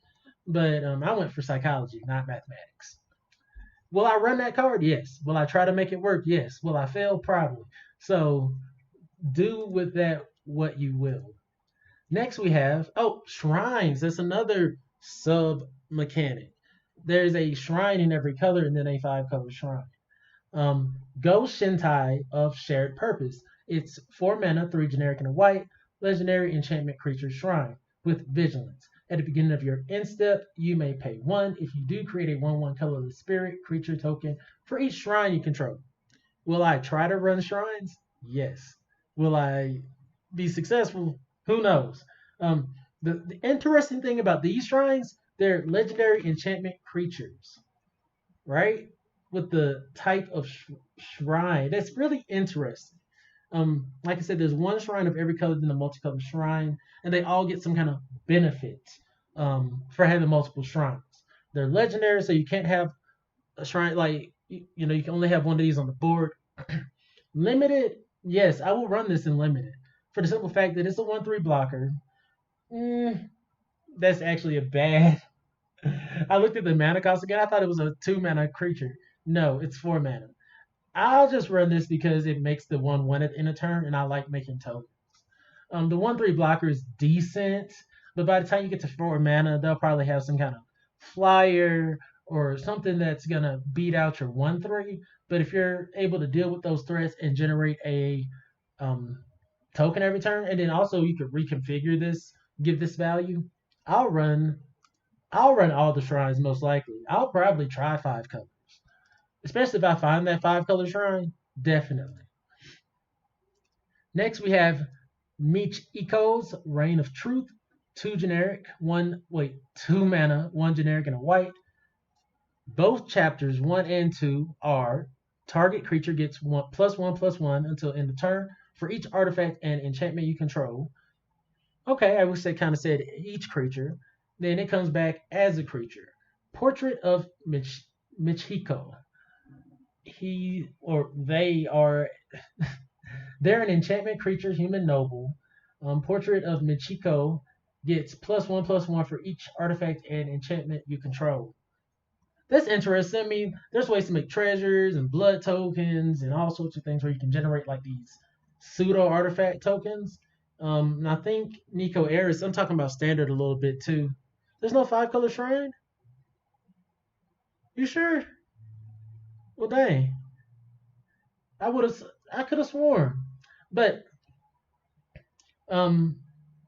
But I went for psychology, not mathematics. Will I run that card? Yes. Will I try to make it work? Yes. Will I fail? Probably. So do with that what you will. Next we have, shrines. That's another sub mechanic. There's a shrine in every color and then a 5-color shrine. Go Shintai of Shared Purpose. It's 4 mana, 3 generic and a white. Legendary enchantment creature shrine with vigilance. At the beginning of your end step, you may pay 1. If you do, create a 1/1 colorless spirit creature token for each shrine you control. Will I try to run shrines? Yes. Will I be successful? Who knows? The interesting thing about these shrines, they're legendary enchantment creatures, right? With the type of shrine. That's really interesting. Like I said, there's one shrine of every color in the multicolored shrine, and they all get some kind of benefit for having multiple shrines. They're legendary, so you can't have a shrine like you can only have one of these on the board. Limited, yes, I will run this in limited for the simple fact that it's a 1/3 blocker. That's actually a bad. I looked at the mana cost again. I thought it was a 2 mana creature. No, it's 4 mana. I'll just run this because it makes the 1/1 in a turn, and I like making tokens. The 1/3 blocker is decent, but by the time you get to 4 mana, they'll probably have some kind of flyer or something that's gonna beat out your 1/3. But if you're able to deal with those threats and generate a token every turn, and then also you could reconfigure this, give this value. I'll run all the shrines most likely. I'll probably try 5 colors, especially if I find that 5-color shrine. Definitely. Next we have Michiko's Reign of Truth. 2 generic, 2 mana, 1 generic, and a white. Both chapters 1 and 2 are target creature gets +1/+1 until end of turn for each artifact and enchantment you control. Okay, I wish they kind of said each creature. Then it comes back as a creature. Portrait of Michiko. He or they are they're an enchantment creature, human noble. Portrait of Michiko gets +1/+1 for each artifact and enchantment you control. That's interesting. I mean, there's ways to make treasures and blood tokens and all sorts of things where you can generate like these pseudo artifact tokens. And I think Nico Eris, I'm talking about standard a little bit too. There's no 5-color shrine? You sure? Well, dang. I could have sworn. But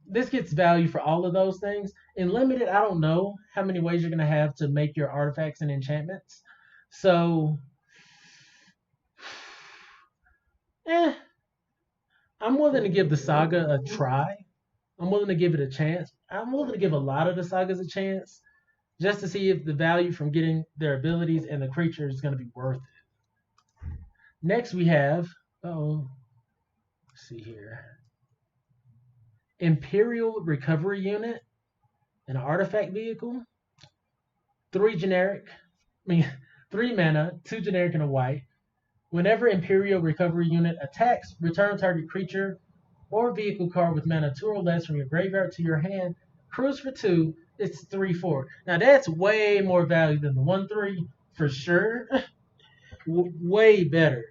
this gets value for all of those things. In limited, I don't know how many ways you're gonna have to make your artifacts and enchantments. So, I'm willing to give the saga a try. I'm willing to give it a chance. I'm willing to give a lot of the sagas a chance just to see if the value from getting their abilities and the creature is going to be worth it. Next we have, let's see here. Imperial Recovery Unit, an artifact vehicle. 3 mana, 2 generic and a white. Whenever Imperial Recovery Unit attacks, return target creature or vehicle card with mana 2 or less from your graveyard to your hand. Cruise for 2. It's 3/4. Now that's way more value than the 1/3 for sure. Way better.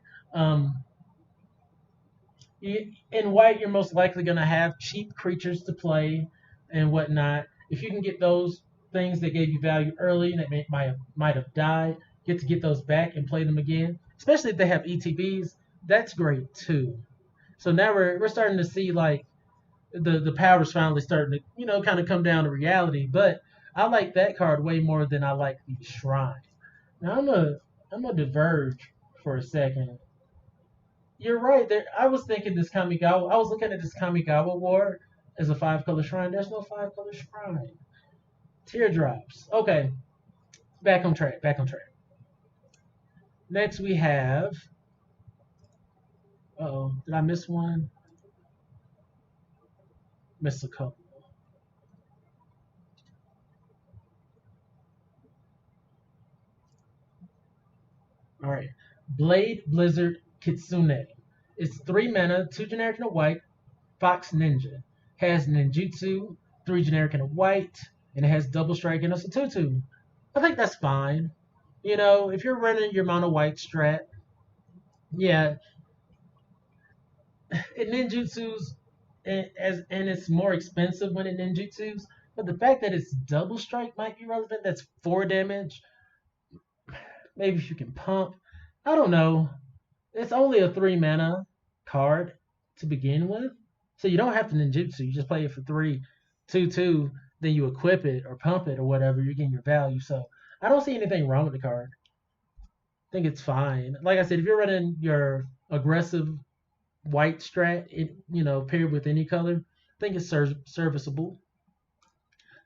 In white, you're most likely going to have cheap creatures to play and whatnot. If you can get those things that gave you value early and that might have died, get to get those back and play them again. Especially if they have ETBs, that's great too. So now we're starting to see like the power's finally starting to kind of come down to reality. But I like that card way more than I like the shrine. Now I'm gonna diverge for a second. You're right. I was thinking this Kamigawa. I was looking at this Kamigawa War as a 5-color shrine. There's no 5-color shrine. Teardrops. Okay, back on track. Next we have. Did I miss one? Missed a couple. All right. Blade Blizzard Kitsune. It's 3 mana, 2 generic and a white. Fox Ninja. Has ninjutsu, 3 generic and a white, and it has double strike and it's a 2/2. I think that's fine. If you're running your mono white strat, yeah. It ninjutsus and it's more expensive when it ninjutsus, but the fact that it's double strike might be relevant. That's 4 damage. Maybe if you can pump. I don't know. It's only a 3 mana card to begin with. So you don't have to ninjutsu. You just play it for 3, 2/2, then you equip it or pump it or whatever. You're getting your value. So I don't see anything wrong with the card. I think it's fine. Like I said, if you're running your aggressive white strat, paired with any color, I think it's serviceable.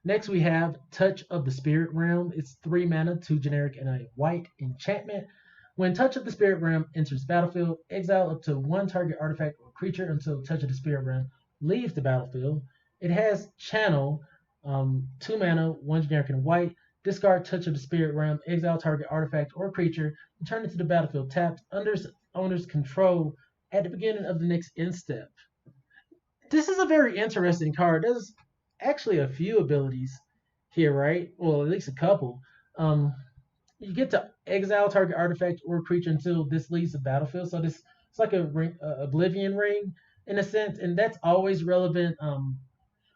Next, we have Touch of the Spirit Realm. It's 3 mana, 2 generic, and a white enchantment. When Touch of the Spirit Realm enters battlefield, exile up to 1 target artifact or creature until Touch of the Spirit Realm leaves the battlefield. It has Channel, 2 mana, 1 generic, and white. Discard Touch of the Spirit Realm, exile target artifact or creature, return it to the battlefield tapped under owner's control at the beginning of the next end step. This is a very interesting card. There's actually a few abilities here, right? Well, at least a couple. You get to exile target artifact or creature until this leaves the battlefield. So this it's like a Oblivion ring in a sense, and that's always relevant.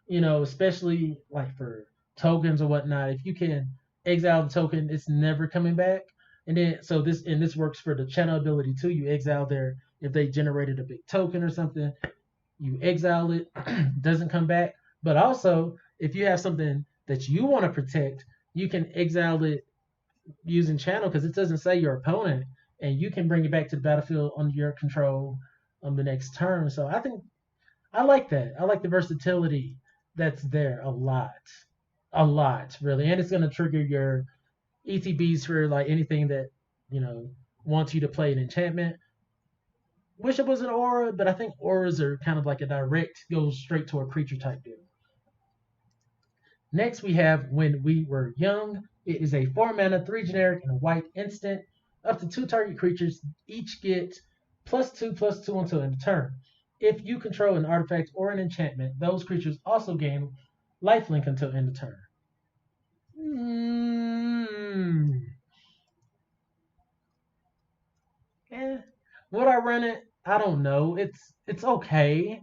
Especially like for tokens or whatnot. If you can exile the token, it's never coming back. And then this works for the channel ability too. You exile there if they generated a big token or something. You exile it, doesn't come back. But also, if you have something that you want to protect, you can exile it using channel because it doesn't say your opponent, and you can bring it back to the battlefield under your control on the next turn. So I think I like that. I like the versatility that's there a lot, really, and it's going to trigger your ETBs for like anything that wants you to play an enchantment. Wish it was an aura, but I think auras are kind of like a direct, goes straight to a creature type deal. Next, we have When We Were Young. It is a 4 mana, 3 generic, and a white instant. Up to 2 target creatures each get +2/+2 until end of turn. If you control an artifact or an enchantment, those creatures also gain lifelink until end of turn. Would I run it? I don't know. It's okay.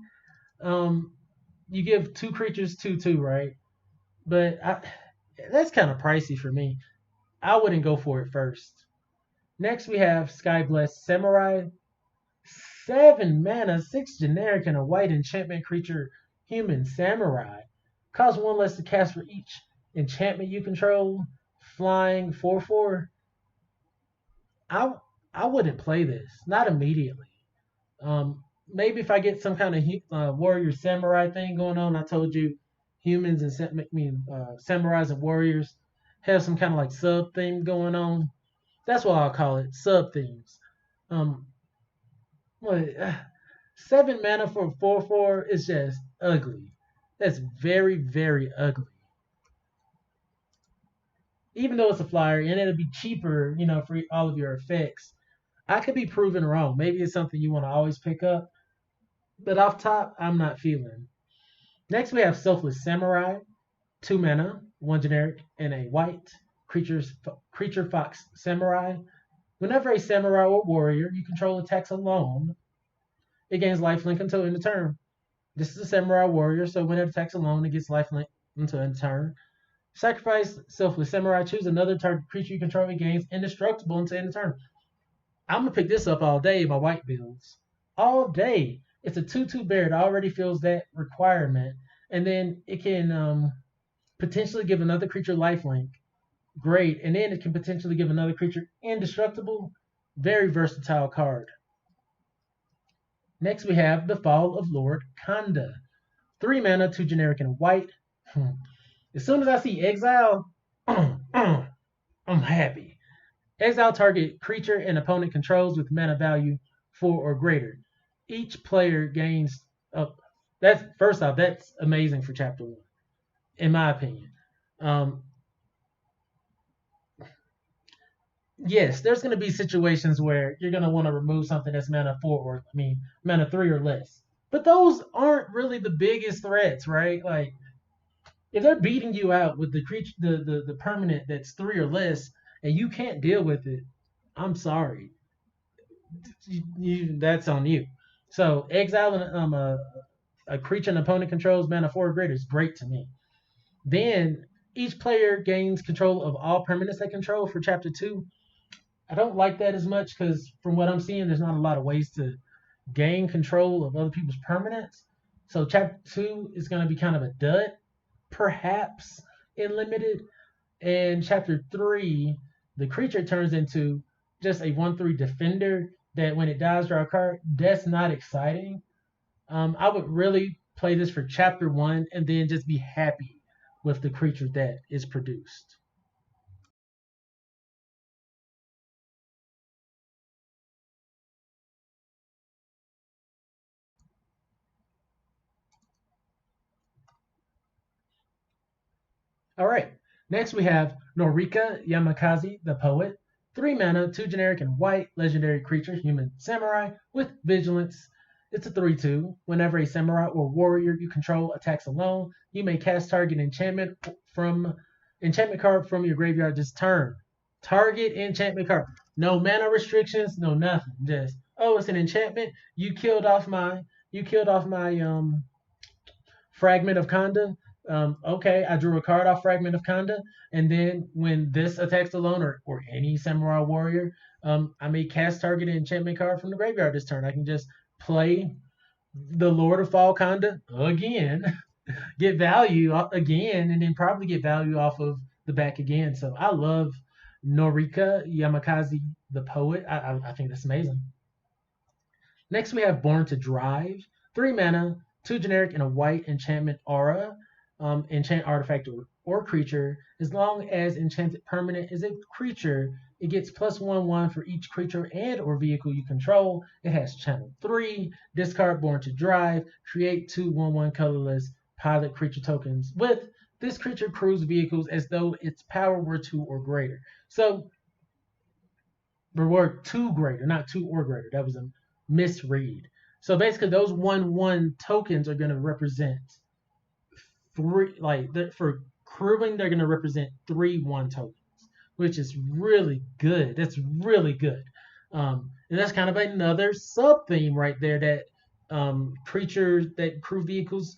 You give 2 creatures 2/2, right? But that's kind of pricey for me. I wouldn't go for it first. Next, we have Skyblessed Samurai. 7 mana, 6 generic, and a white enchantment creature, human samurai. Cost 1 less to cast for each enchantment you control. Flying 4/4. I wouldn't play this. Not immediately. Maybe if I get some kind of warrior samurai thing going on. I told you humans and samurais and warriors have some kind of like sub theme going on. That's what I'll call it, sub themes. 7 mana for 4/4 is just ugly. That's very, very ugly. Even though it's a flyer and it'll be cheaper, for all of your effects, I could be proven wrong. Maybe it's something you want to always pick up, but off top, I'm not feeling. Next, we have Selfless Samurai. 2 mana, 1 generic, and a white creature fox samurai. Whenever a samurai or warrior you control attacks alone, it gains lifelink until end of turn. This is a samurai warrior, so when it attacks alone, it gets lifelink until end of turn. Sacrifice Selfless Samurai. Choose another target creature you control. It gains indestructible until end of turn. I'm gonna pick this up all day in my white builds. All day. It's a 2/2 bear. It already fills that requirement, and then it can potentially give another creature lifelink. Great, and then it can potentially give another creature indestructible. Very versatile card. Next, we have the Fall of Lord Kanda. 3 mana, 2 generic, and white. As soon as I see exile, I'm happy. Exile target creature and opponent controls with mana value 4 or greater. Each player gains that's amazing for chapter 1, in my opinion. Yes, there's going to be situations where you're going to want to remove something that's mana 3 or less. But those aren't really the biggest threats, right? Like, if they're beating you out with the creature, the permanent that's 3 or less, and you can't deal with it, I'm sorry. That's on you. So exiling a creature an opponent controls mana 4 or greater is great to me. Then each player gains control of all permanents they control for chapter 2. I don't like that as much because from what I'm seeing, there's not a lot of ways to gain control of other people's permanents. So chapter 2 is going to be kind of a dud, perhaps in limited. And chapter 3, the creature turns into just a 1/3 defender that when it dies, draw a card. That's not exciting. I would really play this for chapter 1 and then just be happy with the creature that is produced. All right. Next we have Norika Yamakaze, the poet. 3 mana, 2 generic and white, legendary creature, human samurai with vigilance. It's a 3/2. Whenever a samurai or warrior you control attacks alone, you may cast target enchantment card from your graveyard this turn. Target enchantment card. No mana restrictions, no nothing. Just it's an enchantment. You killed off my Fragment of Kanda. Okay, I drew a card off Fragment of Kanda, and then when this attacks the lone or any samurai warrior, I may cast target enchantment card from the graveyard this turn. I can just play the Lord of Fall Kanda again, get value again, and then probably get value off of the back again. So I love Norika Yamakaze, the poet. I think that's amazing. Next, we have Born to Drive. 3 mana, 2 generic, and a white enchantment aura. Enchant artifact or creature. As long as enchanted permanent is a creature, it gets +1/1 for each creature and or vehicle you control. It has channel 3. Discard Born to Drive. Create 2 1/1 colorless pilot creature tokens with this creature crews vehicles as though its power were 2 or greater. So reward 2 greater, not 2 or greater. That was a misread. So basically, those 1/1 tokens are going to represent three. For crewing, they're going to represent 3/1 tokens, which is really good. That's really good. And that's kind of another sub theme right there that creatures that crew vehicles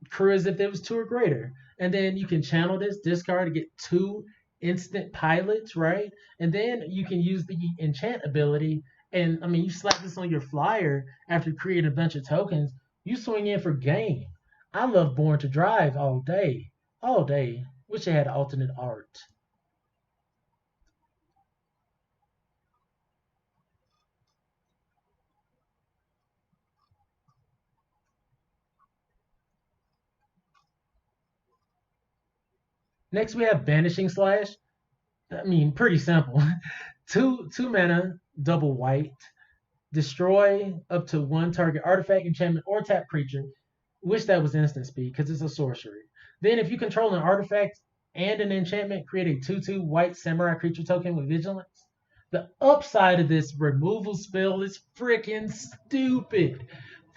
crew as if there was 2 or greater. And then you can channel this discard to get 2 instant pilots, right? And then you can use the enchant ability. And I mean, you slap this on your flyer after creating a bunch of tokens, you swing in for game. I love Born to Drive all day. All day. Wish it had alternate art. Next, we have Banishing Slash. I mean, pretty simple. two mana, double white. Destroy up to 1 target artifact, enchantment, or tap creature. Wish that was instant speed because it's a sorcery. Then, if you control an artifact and an enchantment, create a 2/2 white samurai creature token with vigilance. The upside of this removal spell is freaking stupid.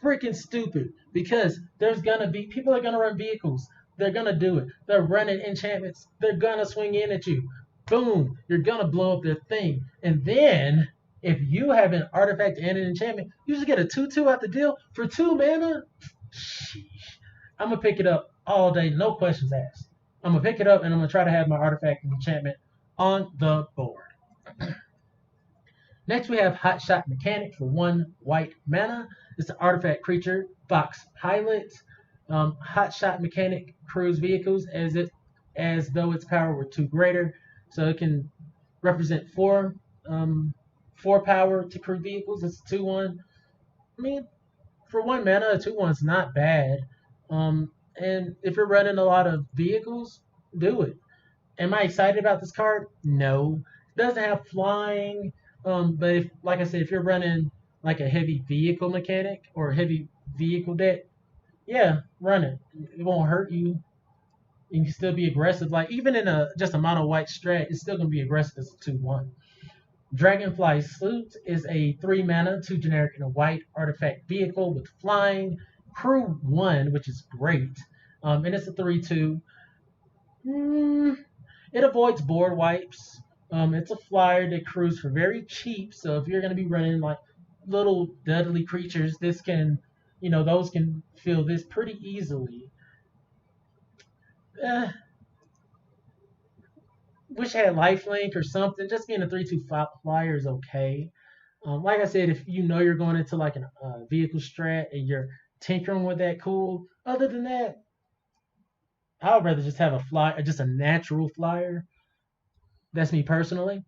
Freaking stupid. Because people are gonna run vehicles. They're gonna do it. They're running enchantments. They're gonna swing in at you. Boom. You're gonna blow up their thing. And then if you have an artifact and an enchantment, you just get a 2/2 out the deal for 2 mana. Sheesh. I'm gonna pick it up all day, no questions asked. I'm gonna pick it up and I'm gonna try to have my artifact and enchantment on the board. Next, we have Hot Shot Mechanic for 1 white mana. It's an artifact creature, Fox Pilot. Hot Shot Mechanic crews vehicles as though its power were 2 greater. So it can represent 4 power to crew vehicles. It's a 2/1. I mean, for 1 mana, a 2/1's not bad. And if you're running a lot of vehicles, do it. Am I excited about this card? No. It doesn't have flying. But like I said, if you're running like a heavy vehicle mechanic or a heavy vehicle deck, yeah, run it. It won't hurt you. You can still be aggressive. Like even in just a mono white strat, it's still gonna be aggressive as a 2/1. Dragonfly Salute is a 3 mana, 2 generic, and a white artifact vehicle with flying. Crew 1, which is great. And it's a 3/2. It avoids board wipes. It's a flyer that crews for very cheap. So if you're going to be running like little Dudley creatures, those can fill this pretty easily. Wish I had lifelink or something. Just being a 3/2 flyer is okay. Like I said, if you know you're going into like a vehicle strat and you're tinkering with that, cool. Other than that, I would rather just have just a natural flyer. That's me personally.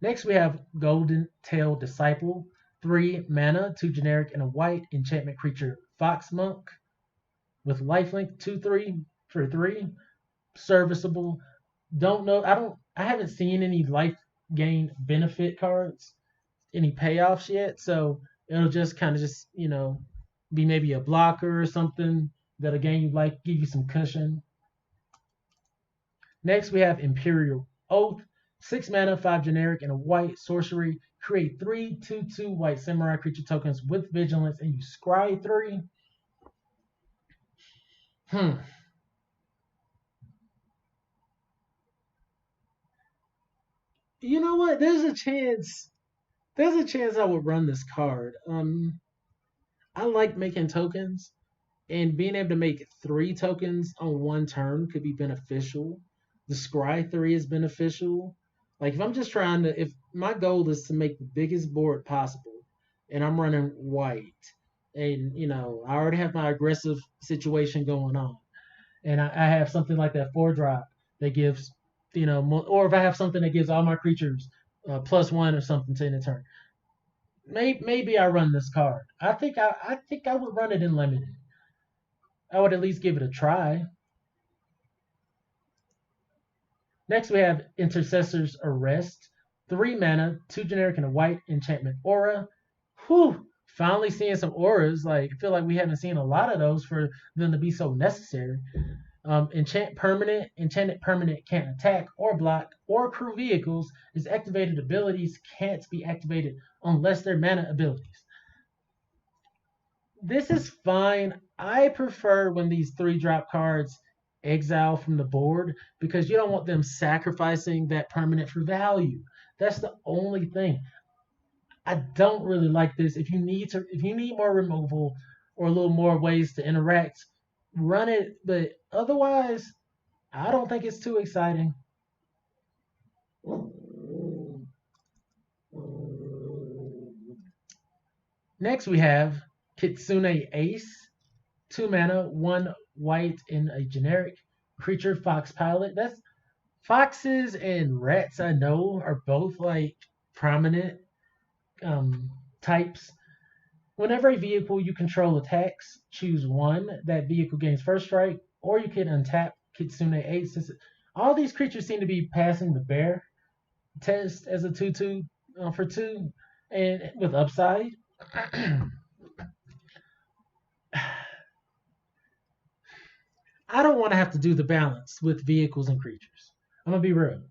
Next, we have Golden Tail Disciple. 3 mana, 2 generic, and a white enchantment creature, Fox Monk, with lifelink 2/3 for 3. serviceable. Don't know. I haven't seen any life gain benefit cards, any payoffs yet. So it'll just kind of just be maybe a blocker or something that'll gain you like give you some cushion. Next we have Imperial Oath. 6 mana, 5 generic, and a white sorcery. Create 3/2/2 white samurai creature tokens with vigilance, and you scry 3. You know what? There's a chance. There's a chance I would run this card. I like making tokens, and being able to make 3 tokens on one turn could be beneficial. The scry 3 is beneficial. Like if I'm just trying to, if my goal is to make the biggest board possible, and I'm running white, and I already have my aggressive situation going on, and I have something like that 4-drop that gives, or if I have something that gives all my creatures +1 or something to end the turn. Maybe I run this card. I think I would run it in limited. I would at least give it a try. Next we have Intercessor's Arrest. 3 mana, 2 generic, and a white enchantment aura. Whew! Finally seeing some auras. Like I feel like we haven't seen a lot of those for them to be so necessary. Enchanted permanent can't attack or block or crew vehicles. Its activated abilities can't be activated unless they're mana abilities. This is fine. I prefer when these 3-drop cards exile from the board because you don't want them sacrificing that permanent for value. That's the only thing. I don't really like this. If you need more removal or a little more ways to interact, run it. But otherwise, I don't think it's too exciting. Next we have Kitsune Ace. 2 mana, 1 white, and a generic creature fox pilot. That's foxes and rats. I know are both like prominent types. Whenever a vehicle you control attacks, choose 1. That vehicle gains first strike, or you can untap Kitsune Ace. All these creatures seem to be passing the bear test as a 2/2 for 2, and with upside. I don't want to have to do the balance with vehicles and creatures. I'm gonna be real.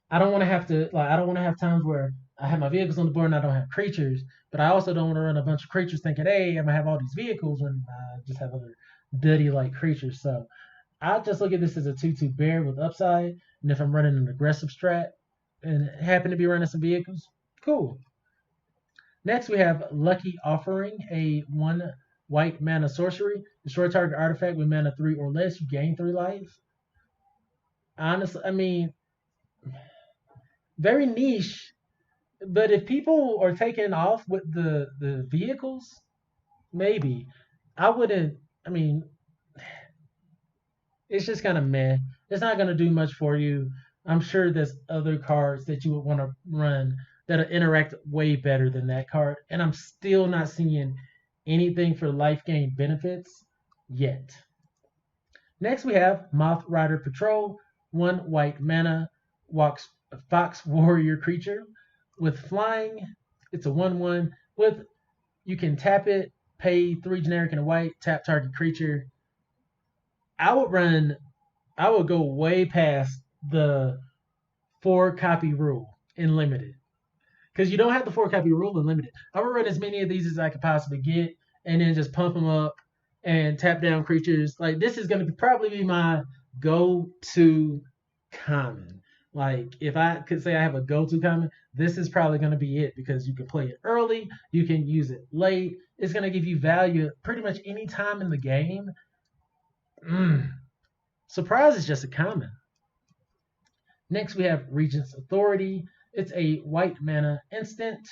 I don't want to have to I don't want to have times where I have my vehicles on the board and I don't have creatures, but I also don't want to run a bunch of creatures thinking, hey, I'm gonna have all these vehicles when I just have other duddy like creatures. So I just look at this as a 2/2 bear with upside, and if I'm running an aggressive strat and happen to be running some vehicles, cool. Next we have Lucky Offering, a 1 white mana sorcery. Destroy target artifact with mana 3 or less. You gain 3 life. Honestly, I mean, very niche. But if people are taking off with the vehicles, maybe. I wouldn't. I mean, it's just kind of meh. It's not going to do much for you. I'm sure there's other cards that you would want to run that interact way better than that card. And I'm still not seeing anything for life gain benefits yet. Next we have Moth Rider Patrol. 1 white mana, fox warrior creature. With flying, it's a 1/1. With you can tap it, pay 3 generic and a white, tap target creature. I would go way past the 4-copy rule in limited. Because you don't have the 4-copy rule in limited. I would run as many of these as I could possibly get and then just pump them up and tap down creatures. Like this is going to probably be my go-to common. Like if I could say I have a go-to common, this is probably going to be it because you can play it early, you can use it late. It's going to give you value pretty much any time in the game. Surprise is just a common. Next we have Regent's Authority. It's a white mana instant.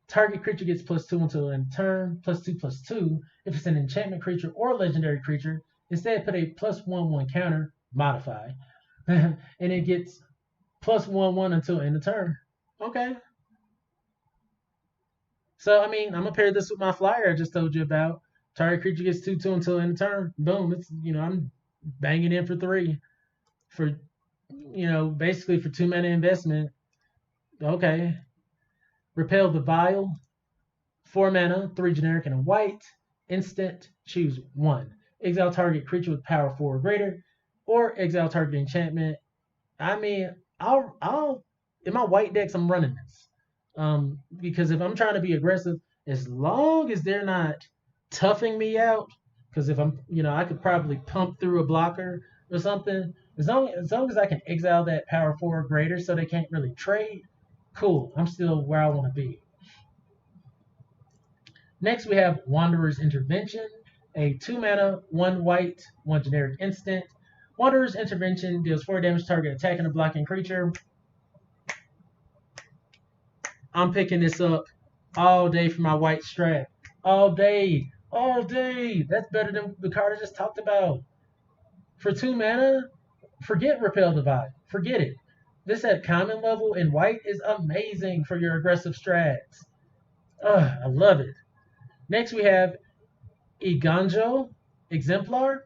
Target creature gets +2 until end turn, +2/+2. If it's an enchantment creature or legendary creature, instead put a +1/1 counter, modify, and it gets +1/1 until end of turn. Okay. So I mean, I'm gonna pair this with my flyer I just told you about. Target creature gets 2/2 until end of turn. Boom. It's I'm banging in for 3 for, basically for 2 mana investment. Okay. Repel the Vile, 4 mana, 3 generic and a white. Instant, choose 1. Exile target creature with power 4 or greater, or exile target enchantment. I mean, I'll in my white decks I'm running this. Because if I'm trying to be aggressive, as long as they're not toughing me out, because if I'm, I could probably pump through a blocker or something. As long as I can exile that power 4 or greater so they can't really trade, cool. I'm still where I want to be. Next, we have Wanderer's Intervention, a 2 mana, 1 white, 1 generic instant. Wanderer's Intervention deals 4 damage to target attacking or blocking creature. I'm picking this up all day for my white strat. All day. All day. That's better than the card I just talked about. For 2 mana, forget Repel Divide. Forget it. This at common level in white is amazing for your aggressive strats. I love it. Next we have Iganjo Exemplar.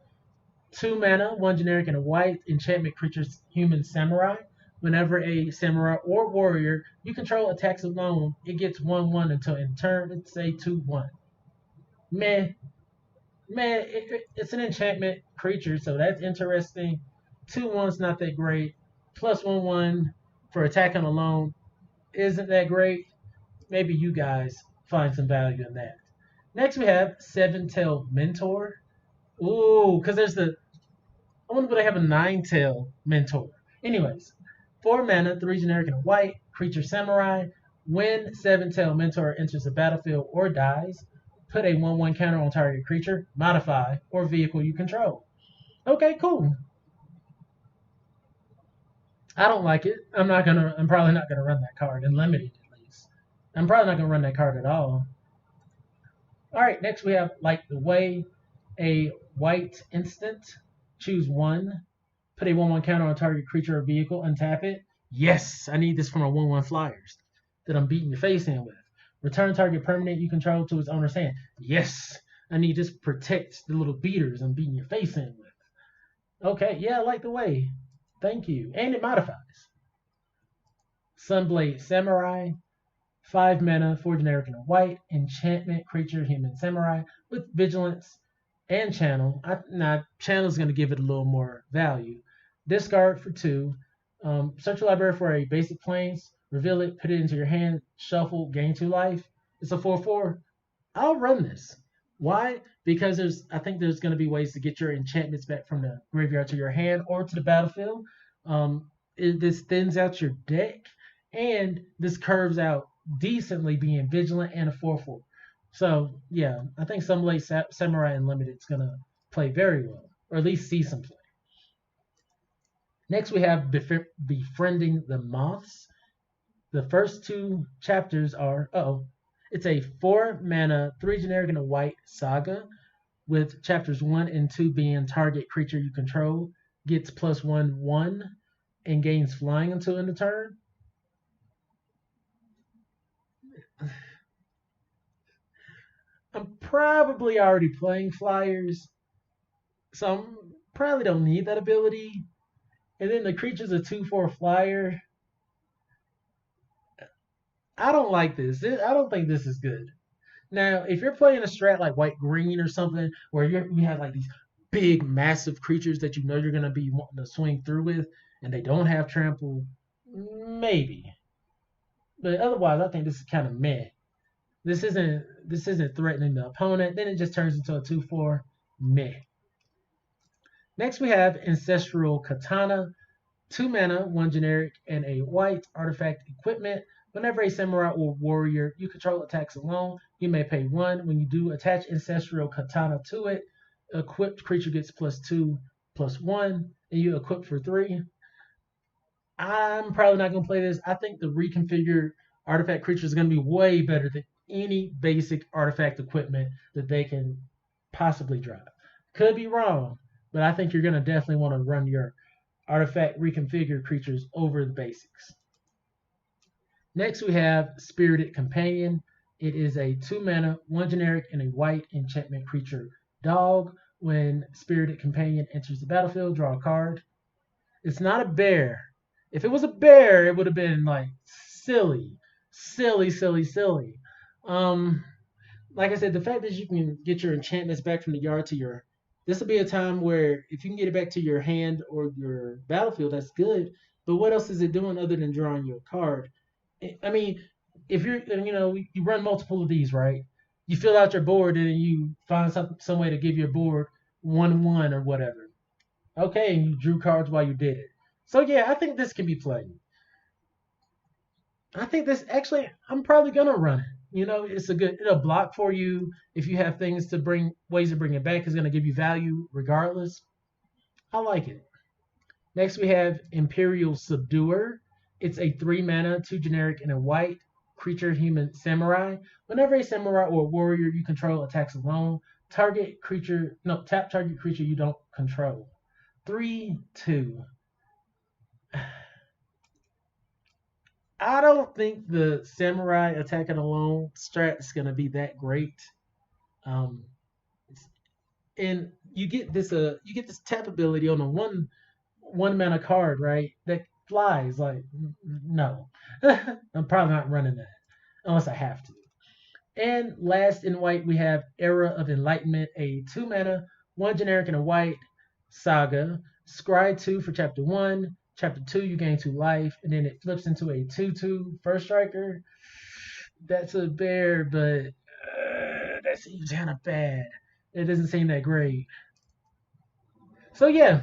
2 mana, 1 generic and a white enchantment creature's human samurai. Whenever a samurai or warrior you control attacks alone, it gets 1/1 until in turn it's a 2/1. Meh. It's an enchantment creature, so that's interesting. 2/1's not that great. Plus 1/1 for attacking alone isn't that great. Maybe you guys find some value in that. Next we have Seven-Tailed Mentor. Ooh, because I wonder if they have a 9-tail mentor. Anyways, 4 mana, 3 generic and a white, creature samurai. When Seven-Tailed Mentor enters the battlefield or dies, put a 1/1 counter on target creature, modify, or vehicle you control. Okay, cool. I don't like it. I'm probably not gonna run that card, in limited at least. I'm probably not gonna run that card at all. Alright, next we have Light the Way, a white instant. Choose 1. Put a 1/1 counter on target creature or vehicle, untap it. Yes, I need this from my 1/1 flyers that I'm beating your face in with. Return target permanent you control to its owner's hand. Yes, I need this to protect the little beaters I'm beating your face in with. Okay, yeah, I like the way. Thank you. And it modifies. Sunblade Samurai. 5 mana, 4 generic and a white. Enchantment creature human samurai with vigilance and channel. Channel's going to give it a little more value. Discard for 2. Search your library for a basic plains. Reveal it, put it into your hand, shuffle, gain 2 life. It's a 4/4. I'll run this. Why? Because I think there's going to be ways to get your enchantments back from the graveyard to your hand or to the battlefield. This thins out your deck, and this curves out decently being vigilant and a 4/4. So yeah, I think Sunblade Samurai Unlimited is going to play very well, or at least see some play. Next we have Befriending the Moths. The first 2 chapters are, it's a 4 mana, 3 generic and a white saga, with chapters 1 and 2 being target creature you control gets +1/1 and gains flying until end of turn. I'm probably already playing flyers, so I probably don't need that ability. And then the creature's a 2/4 flyer. I don't like this. I don't think this is good. Now, if you're playing a strat like white-green or something, where you have like these big, massive creatures that you know you're going to be wanting to swing through with, and they don't have trample, maybe. But otherwise, I think this is kind of meh. This isn't threatening the opponent. Then it just turns into a 2/4 meh. Next, we have Ancestral Katana. 2 mana, 1 generic, and a white artifact equipment. Whenever a samurai or warrior you control attacks alone, you may pay 1. When you do, attach Ancestral Katana to it. Equipped creature gets +2/+1, and you equip for 3. I'm probably not going to play this. I think the reconfigured artifact creature is going to be way better than any basic artifact equipment that they can possibly drive. Could be wrong, but I think you're going to definitely want to run your artifact reconfigured creatures over the basics. Next we have Spirited Companion. It is a 2 mana, 1 generic, and a white enchantment creature dog. When spirited companion enters the battlefield, draw a card. It's not a bear. If it was a bear, it would have been like silly. Like I said, the fact that you can get your enchantments back from the yard to your, this will be a time where if you can get it back to your hand or your battlefield, that's good. But what else is it doing other than drawing you a card? I mean, if you're, you run multiple of these, right? You fill out your board and then you find some way to give your board 1/1 or whatever. Okay, and you drew cards while you did it. So yeah, I think this can be played. I think this actually, I'm probably gonna run it. It'll block for you if you have things to bring, ways to bring it back. It's gonna give you value regardless. I like it. Next we have Imperial Subduer. It's a 3 mana, 2 generic, and a white creature human samurai. Whenever a samurai or warrior you control attacks alone, tap target creature you don't control. 3/2. I don't think the samurai attacking alone strat is gonna be that great. And you get this tap ability on a one mana card, right? That flies. Like, no. I'm probably not running that unless I have to. And last in white we have Era of Enlightenment, a 2 mana, 1 generic and a white saga. Scry 2 for chapter 1. Chapter 2 you gain 2 life, and then it flips into a 2/2 first striker. That's a bear, but that seems kind of bad. It doesn't seem that great. So yeah,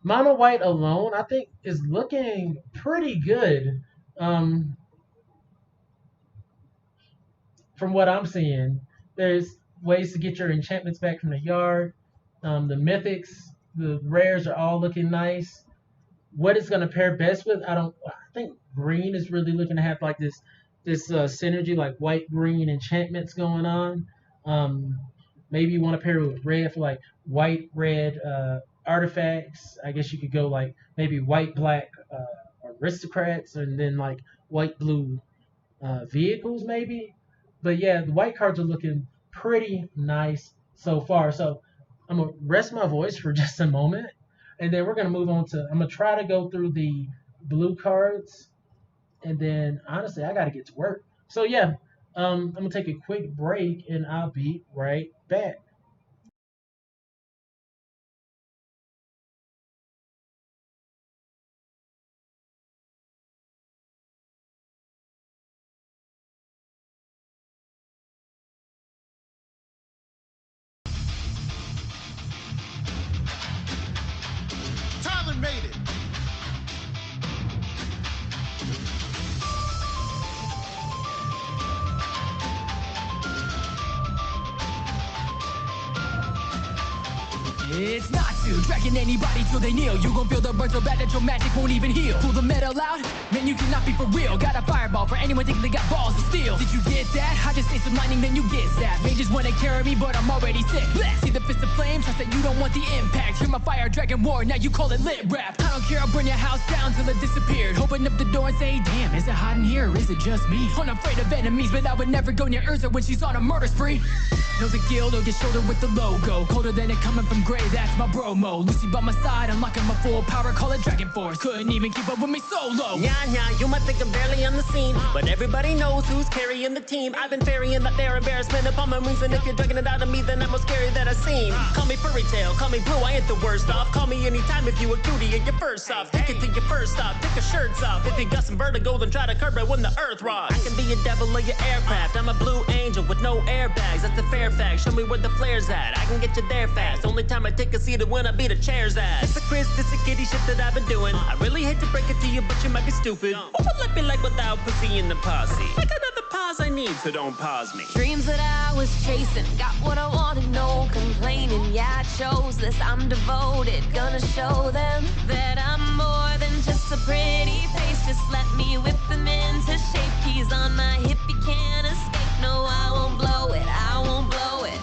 mono white alone I think is looking pretty good. From what I'm seeing, there's ways to get your enchantments back from the yard. The mythics, the rares are all looking nice. What it's going to pair best with, I think green is really looking to have like this synergy, like white green enchantments going on. Maybe you want to pair with red for like white red artifacts. I guess you could go like maybe white black aristocrats, and then like white blue vehicles maybe. But yeah, the white cards are looking pretty nice so far. So I'm gonna rest my voice for just a moment, and then we're gonna move on to, I'm gonna try to go through the blue cards, and then honestly I gotta get to work. So yeah, I'm gonna take a quick break and I'll be right back. Tyler made it. It's not to dragging anybody till they kneel. You gon' feel the burn so bad that your magic won't even heal. Pull the metal out, man, you cannot be for real. Got a fireball for anyone thinking they got balls of steel. Did you get that? I just say some lightning, then you get zapped. Mages wanna carry me, but I'm already sick. Blech. See the fist of flame, trust that you don't want the impact. Hear my fire dragon war, now you call it lit rap. I don't care, I'll burn your house down till it disappeared. Open up the door and say, damn, is it hot in here or is it just me? Unafraid of enemies, but I would never go near Urza when she's on a murder spree. Know the guild or get shouldered with the logo. Colder than it coming from Gray, that's my bro-mo. Lucy by my side, unlocking my full power, call it Dragon Force. Couldn't even keep up with me solo. Yeah, you might think I'm barely on the scene, but everybody knows who's carrying the team. I've been ferrying that their embarrassment upon my wings, and if you're dragging it out of me, then I'm most scary that I've seen. Call me furry tail, call me blue, I ain't the worst off. Call me anytime if you a cutie and you're first off. Take it to your first stop, take your shirts off. If you got some vertigo, then try to curb it when the earth rocks. I can be a devil of your aircraft, I'm a blue angel with no airbags. That's the fair fact, show me where the flare's at. I can get you there fast, only time I take a seat is when I beat a chair's ass. It's a Chris, it's a kitty shit that I've been doing. I really hate to break it to you, but you might be stupid. Who would let me like without pussy in the posse? I got other pause I need, so don't pause me. Dreams that I was chasing, got what I wanted, no complaining. Yeah, I chose this, I'm devoted, gonna show them that I'm more than just a pretty face. Just let me whip them into shape. Keys on my hip, you can't escape. No, I won't blow it, I won't blow it.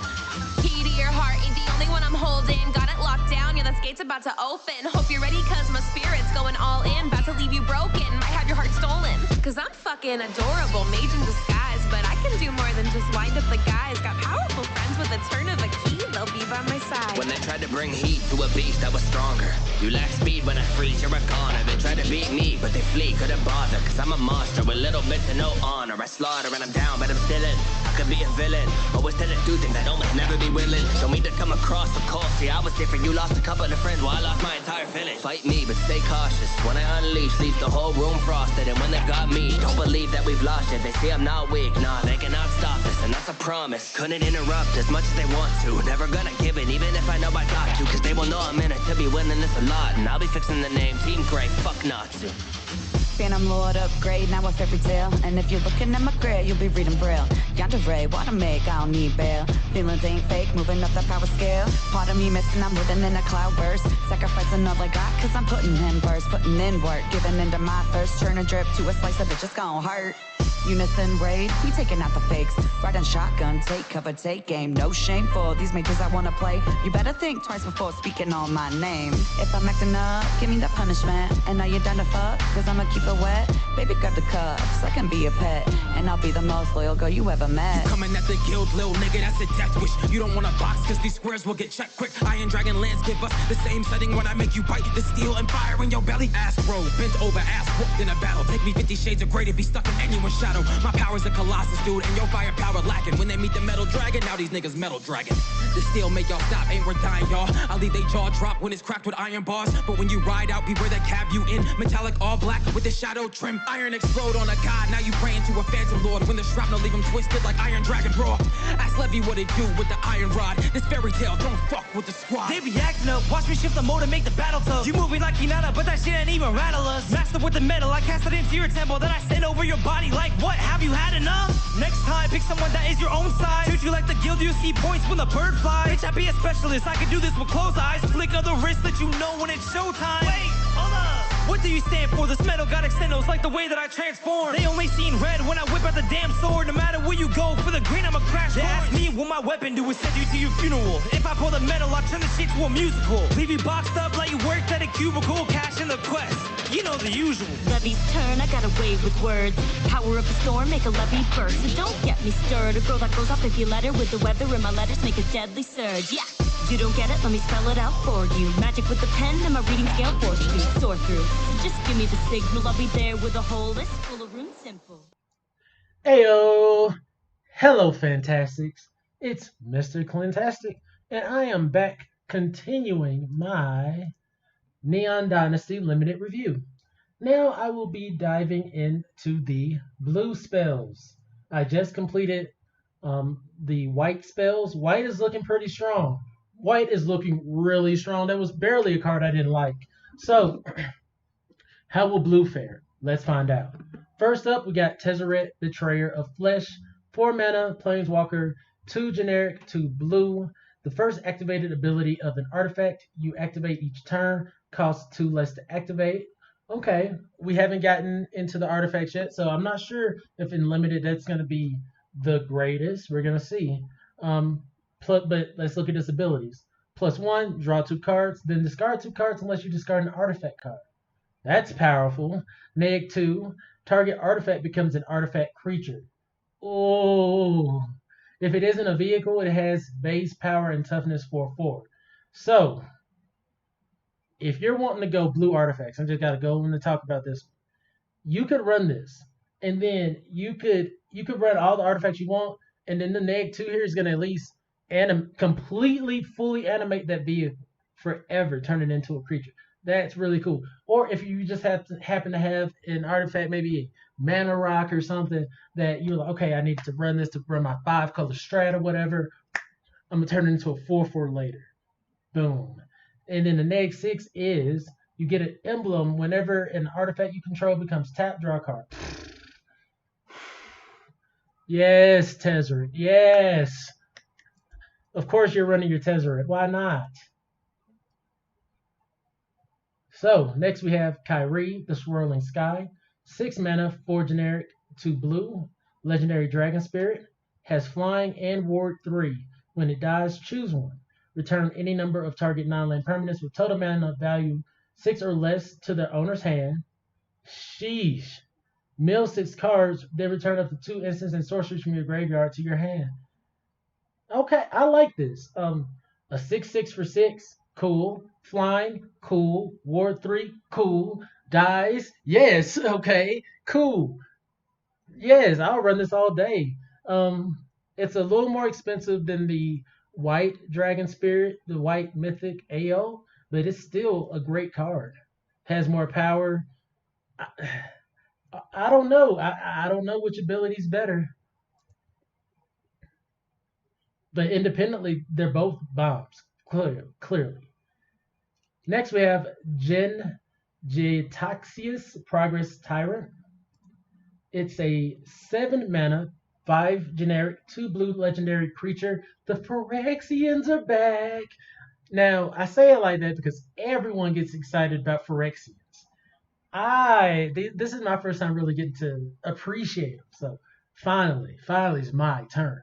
Key to your heart ain't the only one I'm holding. Got it locked down, yeah, this gate's about to open. Hope you're ready, cause my spirit's going all in. About to leave you broken, might have your heart stolen. Cause I'm fucking adorable, mage in disguise. But I can do more than just wind up the guys. Got powerful friends with a turn of a key, they'll be by my side. When they tried to bring heat to a beast that was stronger. You lack speed when I freeze, you're a goner. They tried to beat me, but they flee, couldn't bother. Cause I'm a monster with little bit to no honor. I slaughter and I'm down, but I'm still in. I could be a villain, always tend to do things I'd almost never be willing. Don't mean to come across so cold. See, I was different, you lost a couple of friends while I lost my entire village. Fight me, but stay cautious. When I unleash, leaves the whole room frosted. And when they got me, don't believe that we've lost it. They say I'm not weak, nah, they cannot stop this. And that's a promise, couldn't interrupt as much as they want to. Never gonna give it, even if I know I got you. Cause they will know I'm in it to be winning this a lot. And I'll be fixing the name Team Grey, fuck Nazi. Phantom Lord upgrade, now a fairy tale. And if you're looking at my grill, you'll be reading Braille. Yandere, what I make, I don't need bail. Feelings ain't fake, moving up the power scale. Part of me missing, I'm living in a cloud burst. Sacrificing all I got, cause I'm putting in verse, putting in work. Giving into my thirst, turn a drip to a slice of it, just gon' hurt. Unison raid, we taking out the fakes. Riding shotgun, take cover, take game. No shame for these majors I wanna play. You better think twice before speaking on my name. If I'm acting up, give me the punishment. And now you're done to fuck, cause I'ma keep it wet. Baby, grab the cups, I can be your pet. And I'll be the most loyal girl you ever met. You coming at the guild, little nigga, that's a death wish. You don't wanna box, cause these squares will get checked quick. Iron Dragon Lance give us the same setting when I make you bite the steel and fire in your belly. Ass bro, bent over, ass whooped in a battle. Take me 50 shades of grey to be stuck in anyone's shadow. My power's a colossus, dude, and your firepower lacking. When they meet the metal dragon, now these niggas metal dragon. The steel make y'all stop, ain't worth dying, y'all. I'll leave they jaw drop when it's cracked with iron bars. But when you ride out, beware that cab you in. Metallic all black with the shadow trim. Iron explode on a god, now you praying to a phantom lord. When the shrapnel leave him twisted like iron dragon roar. Ask Levy what it do with the iron rod. This fairy tale, don't fuck with the squad. They be acting up, watch me shift the mode and make the battle tough. You moving like Hinata, but that shit ain't even rattle us. Master with the metal, I cast it into your temple. Then I send over your body like what? Have you had enough? Next time, pick someone that is your own size. Treat you like the guild, you see points when the bird flies. Bitch, I be a specialist, I can do this with closed eyes. Flick of the wrist, let you know when it's showtime. Wait, hold up. What do you stand for? This metal got extendos like the way that I transform. They only seen red when I whip out the damn sword. No matter where you go, for the green I'ma crash. They ask me what my weapon do is send you to your funeral. If I pull the metal, I'll turn the shit to a musical. Leave you boxed up like you worked at a cubicle. Cash in the quest, you know the usual. Levy's turn, I got away with words. Power of the storm, make a levy burst. So don't get me stirred. A girl that goes off if you let her. With the weather in my letters, make a deadly surge. Yeah, you don't get it, let me spell it out for you. Magic with the pen and my reading scale force you soar through. So just give me the signal, I'll be there with a whole list full of runes simple. Ayo! Hello, Fantastics. It's Mr.Clintastik, and I am back continuing my Neon Dynasty Limited Review. Now I will be diving into the blue spells. I just completed the white spells. White is looking pretty strong. White is looking really strong. That was barely a card I didn't like. So, how will blue fare? Let's find out. First up, we got Tezzeret, Betrayer of Flesh. 4 mana, Planeswalker, 2 generic, 2 blue. The first activated ability of an artifact you activate each turn costs 2 less to activate. Okay, we haven't gotten into the artifacts yet, so I'm not sure if in limited that's going to be the greatest. We're going to see. But let's look at its abilities. +1, draw 2 cards, then discard 2 cards unless you discard an artifact card. That's powerful. -2, target artifact becomes an artifact creature. Oh, if it isn't a vehicle, it has base power and toughness 4/4. So, if you're wanting to go blue artifacts, I just got to go in and talk about this. You could run this, and then you could run all the artifacts you want, and then the -2 here is going to at least completely, fully animate that vehicle forever, turn it into a creature. That's really cool. Or if you just happen to have an artifact, maybe a mana rock or something, that you're like, okay, I need to run this to run my 5-color strat or whatever. I'm going to turn it into a 4/4 later. Boom. And then the -6 is you get an emblem whenever an artifact you control becomes tapped, draw a card. Yes, Tezzeret. Yes. Of course you're running your Tezzeret. Why not? So, next we have Kyrie, the Swirling Sky. 6 mana, 4 generic, 2 blue. Legendary Dragon Spirit. Has flying and ward 3. When it dies, choose one. Return any number of target non-land permanents with total mana value 6 or less to their owner's hand. Sheesh. Mill 6 cards, then return up to 2 instants and sorceries from your graveyard to your hand. Okay, I like this. A 6/6 for 6, cool. Flying, cool. Ward 3, cool. Dies, yes, okay, cool. Yes, I'll run this all day. Um, it's a little more expensive than the white Dragon Spirit, the white Mythic AO, but it's still a great card. Has more power. I, I don't know. I don't know which ability's better, but independently, they're both bombs. Clearly. Next, we have Jin Jitaxius, Progress Tyrant. It's a 7 mana, 5 generic, 2 blue legendary creature. The Phyrexians are back. Now, I say it like that because everyone gets excited about Phyrexians. This is my first time really getting to appreciate them. So finally it's my turn.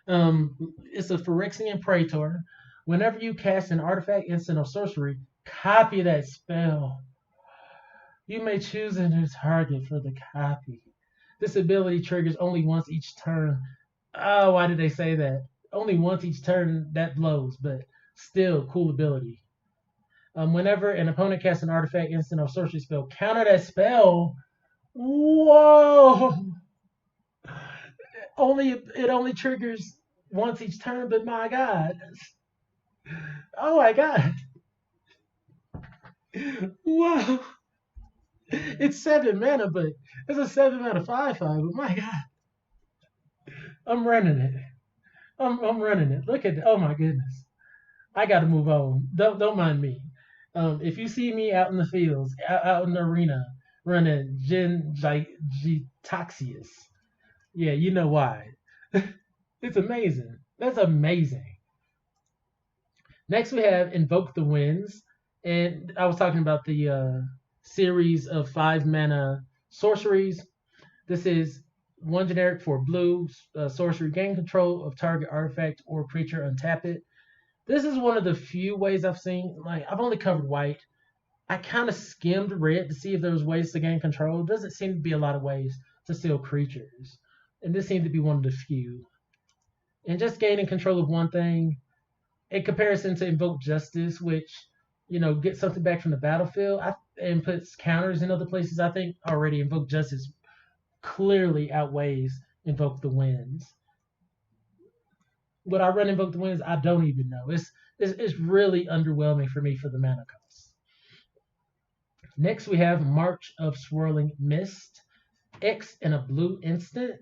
It's a Phyrexian Praetor. Whenever you cast an artifact, instant, or sorcery, copy that spell. You may choose a new target for the copy. This ability triggers only once each turn. Oh, why did they say that? Only once each turn, that blows, but still, cool ability. Whenever an opponent casts an artifact, instant, or sorcery spell, counter that spell. Whoa! It only triggers once each turn, but my God. Oh my God. Whoa. It's 7 mana, but it's a 7 mana 5/5. But my God, I'm running it. I'm running it. Look at that. Oh my goodness. I got to move on. Don't mind me. If you see me out in the fields, out in the arena, running Gitaxius, yeah, you know why. It's amazing. That's amazing. Next, we have Invoke the Winds, and I was talking about the series of 5 mana sorceries. This is 1 generic for blue sorcery. Gain control of target artifact or creature, untap it. This is one of the few ways I've seen. Like, I've only covered white. I kind of skimmed red to see if there was ways to gain control. It doesn't seem to be a lot of ways to steal creatures, and this seemed to be one of the few. And just gaining control of one thing, in comparison to Invoke Justice, which gets something back from the battlefield and puts counters in other places, I think already Invoke Justice clearly outweighs Invoke the Winds. Would I run Invoke the Winds? I don't even know. It's really underwhelming for me for the mana cost. Next, we have March of Swirling Mist. X and a blue instant.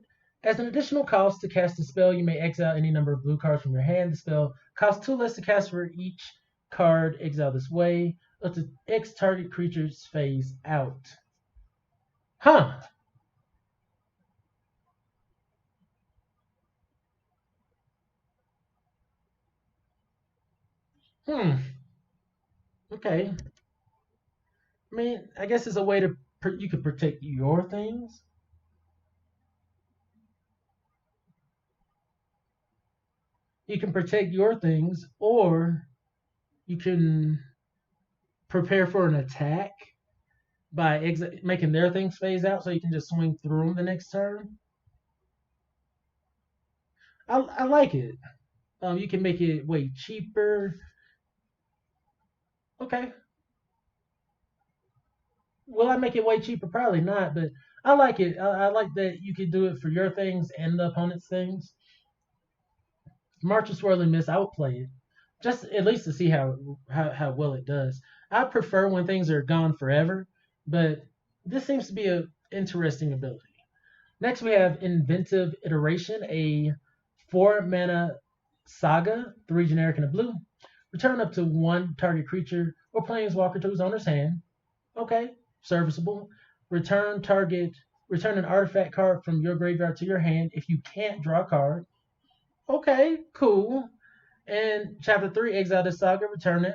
As an additional cost to cast a spell, you may exile any number of blue cards from your hand. The spell costs 2 less to cast for each card exiled this way. Up to X target creatures phase out. Huh. Okay. I mean, I guess it's a way to you can protect your things. You can protect your things, or you can prepare for an attack by making their things phase out, so you can just swing through them the next turn. I like it. You can make it way cheaper. Okay. Will I make it way cheaper? Probably not, but I like it. I like that you can do it for your things and the opponent's things. March of Swirling Mist, I would play it. Just at least to see how well it does. I prefer when things are gone forever, but this seems to be an interesting ability. Next, we have Inventive Iteration, a 4 mana saga, 3 generic and a blue. Return up to 1 target creature or planeswalker to its owner's hand. Okay, serviceable. Return an artifact card from your graveyard to your hand if you can't draw a card. Okay, cool. And chapter 3, exile the saga, return it,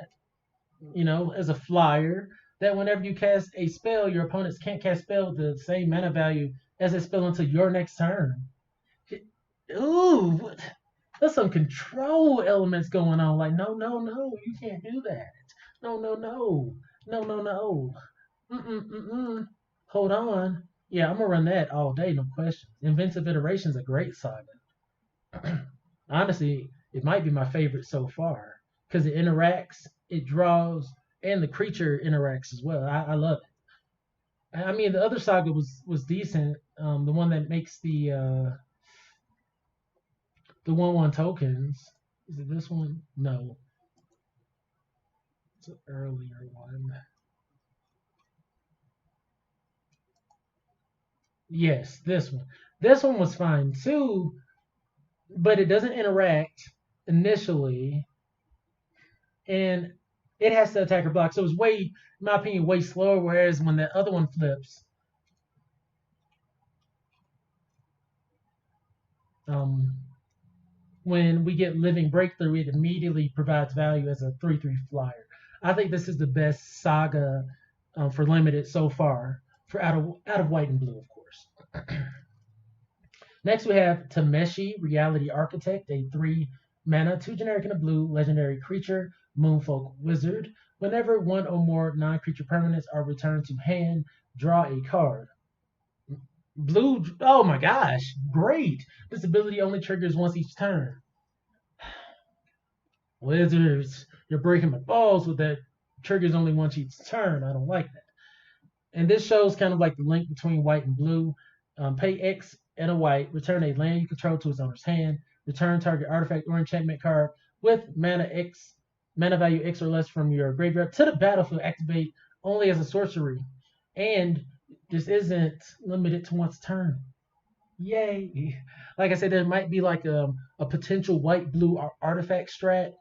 as a flyer. That whenever you cast a spell, your opponents can't cast spell with the same mana value as a spell until your next turn. Ooh, there's some control elements going on. Like, no, you can't do that. No. Hold on. Yeah, I'm gonna run that all day, no question. Inventive Iteration's a great saga. Honestly, it might be my favorite so far. because it interacts, it draws, and the creature interacts as well. I love it. I mean, the other saga was decent. The one that makes the 1/1 tokens. Is it this one? No, it's an earlier one. Yes, this one. This one was fine too, but it doesn't interact initially, and it has to attack or block. So it's way, in my opinion, way slower. Whereas when the other one flips, when we get Living Breakthrough, it immediately provides value as a 3/3 flyer. I think this is the best saga for limited so far, for out of white and blue, of course. Next, we have Tameshi, Reality Architect, a 3 mana, 2 generic and a blue, legendary creature, Moonfolk Wizard. Whenever one or more non-creature permanents are returned to hand, draw a card. Blue, oh my gosh, great. This ability only triggers once each turn. Wizards, you're breaking my balls with that. Triggers only once each turn. I don't like that. And this shows kind of like the link between white and blue. Pay X and a white, return a land you control to its owner's hand, return target artifact or enchantment card with mana value X or less from your graveyard to the battlefield, activate only as a sorcery. And this isn't limited to once a turn. Yay. Like I said, there might be like a potential white-blue artifact strat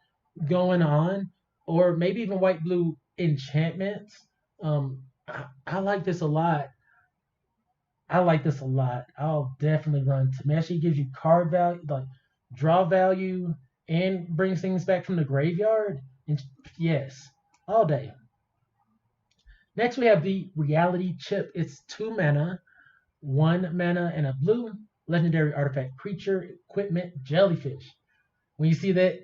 going on, or maybe even white-blue enchantments. I like this a lot. I'll definitely run Tameshi. Gives you card value, like draw value, and brings things back from the graveyard. And yes, all day. Next, we have the Reality Chip. It's 2 mana, 1 mana, and a blue legendary artifact creature equipment jellyfish. When you see that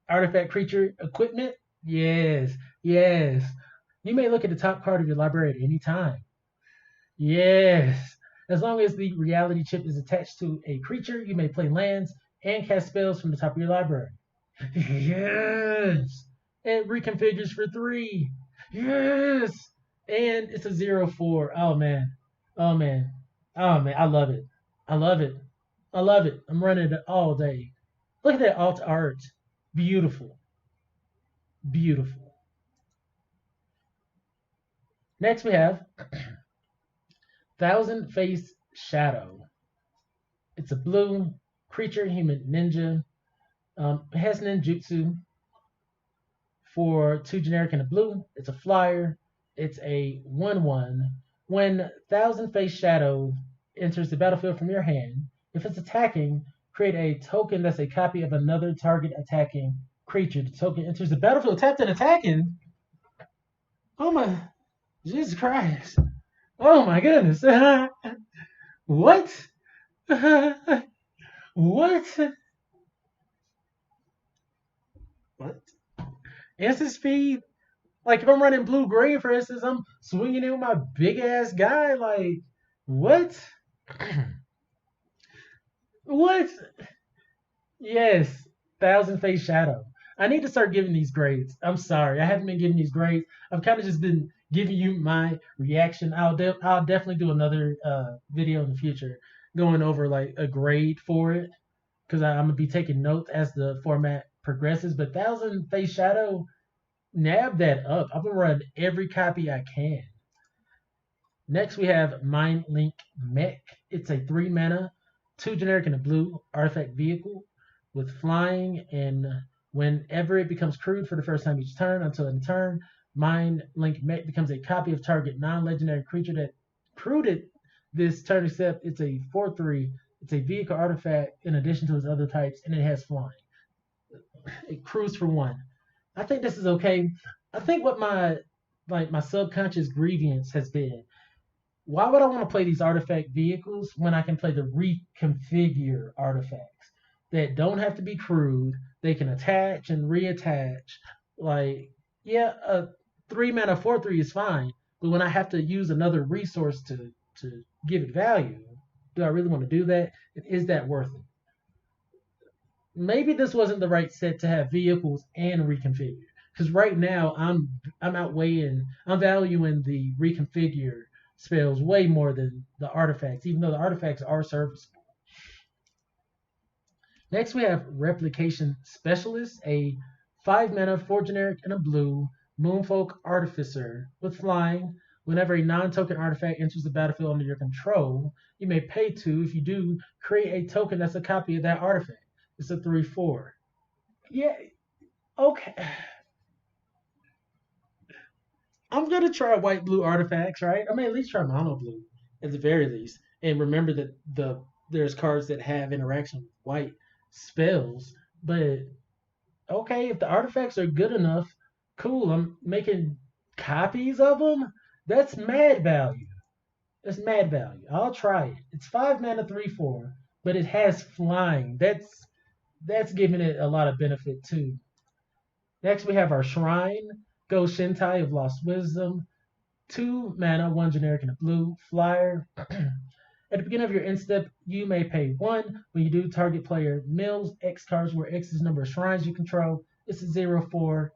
artifact creature equipment, yes. You may look at the top card of your library at any time. Yes. As long as the Reality Chip is attached to a creature, you may play lands and cast spells from the top of your library. Yes. It reconfigures for 3. Yes. And it's a 0/4. Oh man. I love it. I'm running it all day. Look at that alt art. Beautiful. Next we have Thousand Face Shadow. It's a blue creature, human ninja. It has ninjutsu for 2 generic and a blue. It's a flyer. It's a 1/1. When Thousand Face Shadow enters the battlefield from your hand, if it's attacking, create a token that's a copy of another target attacking creature. The token enters the battlefield tapped and attacking. Oh my, Jesus Christ. Oh my goodness. What? What? Instant speed? Like if I'm running blue green, for instance, I'm swinging in with my big ass guy. Like, what? What? Yes, Thousand Face Shadow. I need to start giving these grades. I'm sorry, I haven't been giving these grades. I've kind of just been giving you my reaction. I'll definitely do another video in the future going over like a grade for it, because I'm gonna be taking notes as the format progresses. But Thousand Face Shadow, nab that up. I'm gonna run every copy I can. Next we have Mind Link Mech. It's a 3 mana, 2 generic and a blue artifact vehicle with flying, and whenever it becomes crewed for the first time each turn until end turn, Mind Link Mech becomes a copy of target non-legendary creature that crewed it this turn, except it's a 4/3. It's a vehicle artifact in addition to its other types, and it has flying. It crews for 1. I think this is okay. I think what my subconscious grievance has been, why would I want to play these artifact vehicles when I can play the reconfigure artifacts that don't have to be crewed? They can attach and reattach. Like, yeah, a 3 mana 4/3 is fine, but when I have to use another resource to give it value, do I really want to do that? And is that worth it? maybe this wasn't the right set to have vehicles and reconfigure. Because right now I'm valuing the reconfigure spells way more than the artifacts, even though the artifacts are serviceable. Next, we have Replication Specialist, a 5 mana, 4 generic, and a blue Moonfolk Artificer with flying. Whenever a non-token artifact enters the battlefield under your control, you may pay 2. If you do, create a token that's a copy of that artifact. It's a 3/4. Yeah, okay. I'm gonna try white blue artifacts, right? I mean, at least try mono blue at the very least, and remember that there's cards that have interaction with white spells. But okay, if the artifacts are good enough, cool. I'm making copies of them. That's mad value. That's mad value. I'll try it. It's 5 mana, 3/4, but it has flying. That's giving it a lot of benefit too. Next, we have our Shrine, Go Shintai of Lost Wisdom, 2 mana, 1 generic, and a blue flyer. At the beginning of your end step, you may pay 1. When you do, target player mills X cards, where X is the number of shrines you control. It's a 0/4.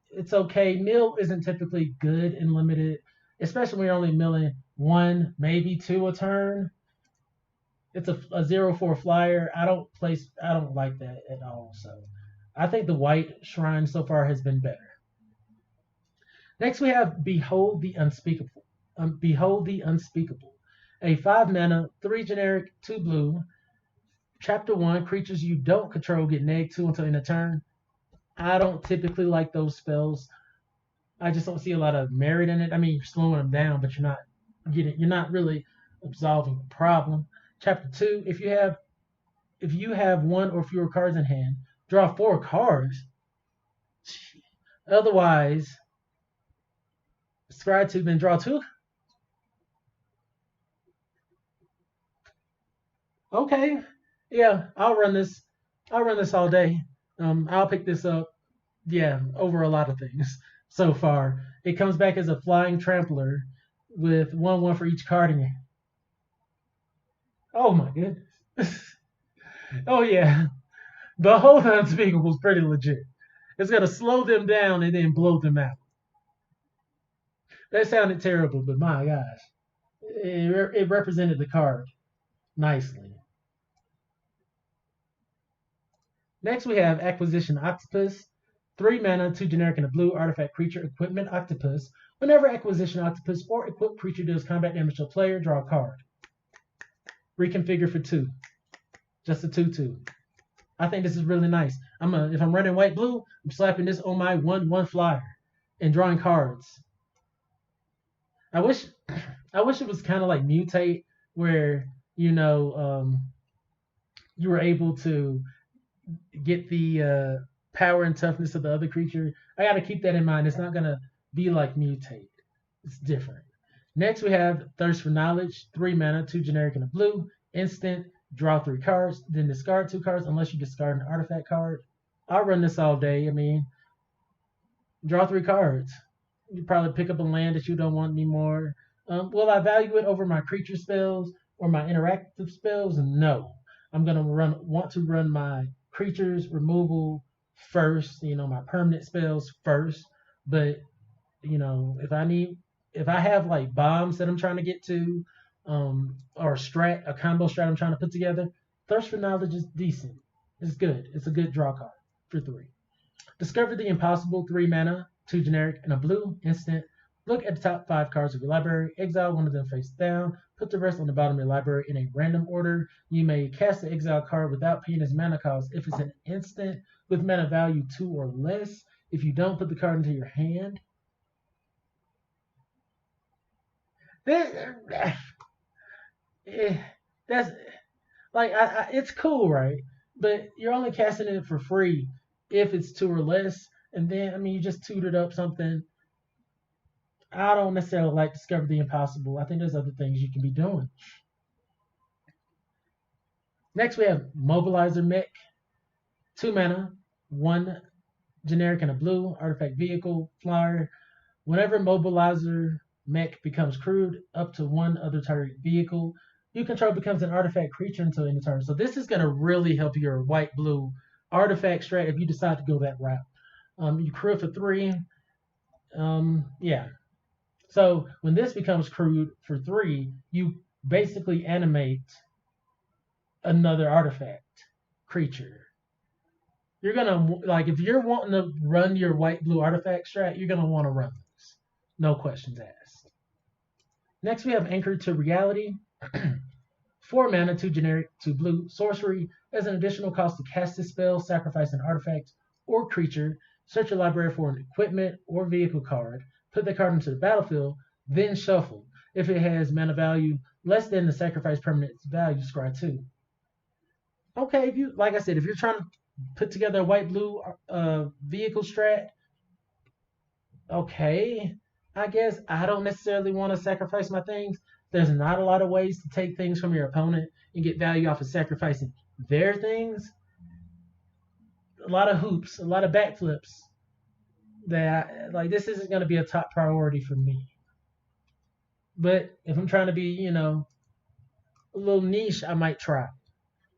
It's okay. Mill isn't typically good in limited, especially when you're only milling 1, maybe 2 a turn. It's a 0/4 flyer. I don't like that at all. So I think the white shrine so far has been better. Next, we have Behold the Unspeakable. Behold the Unspeakable. A 5 mana, 3 generic, 2 blue. Chapter 1, creatures you don't control get -2 until end of turn. I don't typically like those spells. I just don't see a lot of merit in it. I mean, you're slowing them down, but you're not really absolving the problem. Chapter 2, if you have 1 or fewer cards in hand, draw 4 cards. Otherwise, scry 2, then draw 2. Okay, yeah, I'll run this all day. I'll pick this up, yeah, over a lot of things so far. It comes back as a flying trampler with 1/1 for each card in it. Oh my goodness. Oh yeah, the whole Unspeakable is pretty legit. It's gonna slow them down and then blow them out. That sounded terrible, but my gosh, it represented the card nicely. Next, we have Acquisition Octopus. 3 mana, 2 generic, and a blue artifact creature, Equipment Octopus. Whenever Acquisition Octopus or equipped creature does combat damage to a player, draw a card. Reconfigure for 2. Just a 2/2. I think this is really nice. If I'm running white blue, I'm slapping this on my 1/1 flyer and drawing cards. I wish it was kind of like Mutate, where you were able to get the power and toughness of the other creature. I got to keep that in mind. It's not gonna be like Mutate. It's different. Next, we have Thirst for Knowledge. 3 mana, 2 generic, and a blue. Instant. Draw 3 cards, then discard 2 cards unless you discard an artifact card. I'll run this all day. I mean, draw 3 cards. You probably pick up a land that you don't want anymore. Will I value it over my creature spells or my interactive spells? No. I'm gonna want to run my creatures removal first. My permanent spells first. But if I have like bombs that I'm trying to get to, or a combo strat I'm trying to put together, Thirst for Knowledge is decent. It's good. It's a good draw card for 3. Discover the Impossible. 3 mana, 2 generic, and a blue instant. Look at the top 5 cards of your library. Exile one of them face down. Put the rest on the bottom of your library in a random order. You may cast the exile card without paying its mana cost if it's an instant with mana value 2 or less. If you don't, put the card into your hand. That's like it's cool, right? But you're only casting it for free if it's 2 or less, and then you just tutored up something. I don't necessarily like Discover the Impossible. I think there's other things you can be doing. Next, we have Mobilizer Mech. 2 mana, 1 generic, and a blue artifact vehicle flyer. Whenever Mobilizer Mech becomes crewed, up to 1 other target vehicle you control becomes an artifact creature until end of turn. So this is going to really help your white-blue artifact strat if you decide to go that route. You crew it for 3. Yeah. So when this becomes crewed for 3, you basically animate another artifact creature. You're gonna like if you're wanting to run your white-blue artifact strat, you're gonna want to run this. No questions asked. Next, we have Anchored to Reality. 4 mana, 2 generic, 2 blue. Sorcery. As an additional cost to cast this spell, sacrifice an artifact or creature. Search your library for an equipment or vehicle card. Put the card into the battlefield, then shuffle. If it has mana value less than the sacrifice permanent's value, scry 2. Okay, if you like I said, if you're trying to put together a white-blue vehicle strat, okay, I guess I don't necessarily want to sacrifice my things. There's not a lot of ways to take things from your opponent and get value off of sacrificing their things. A lot of hoops, a lot of backflips. That like this isn't going to be a top priority for me. But if I'm trying to be, a little niche, I might try.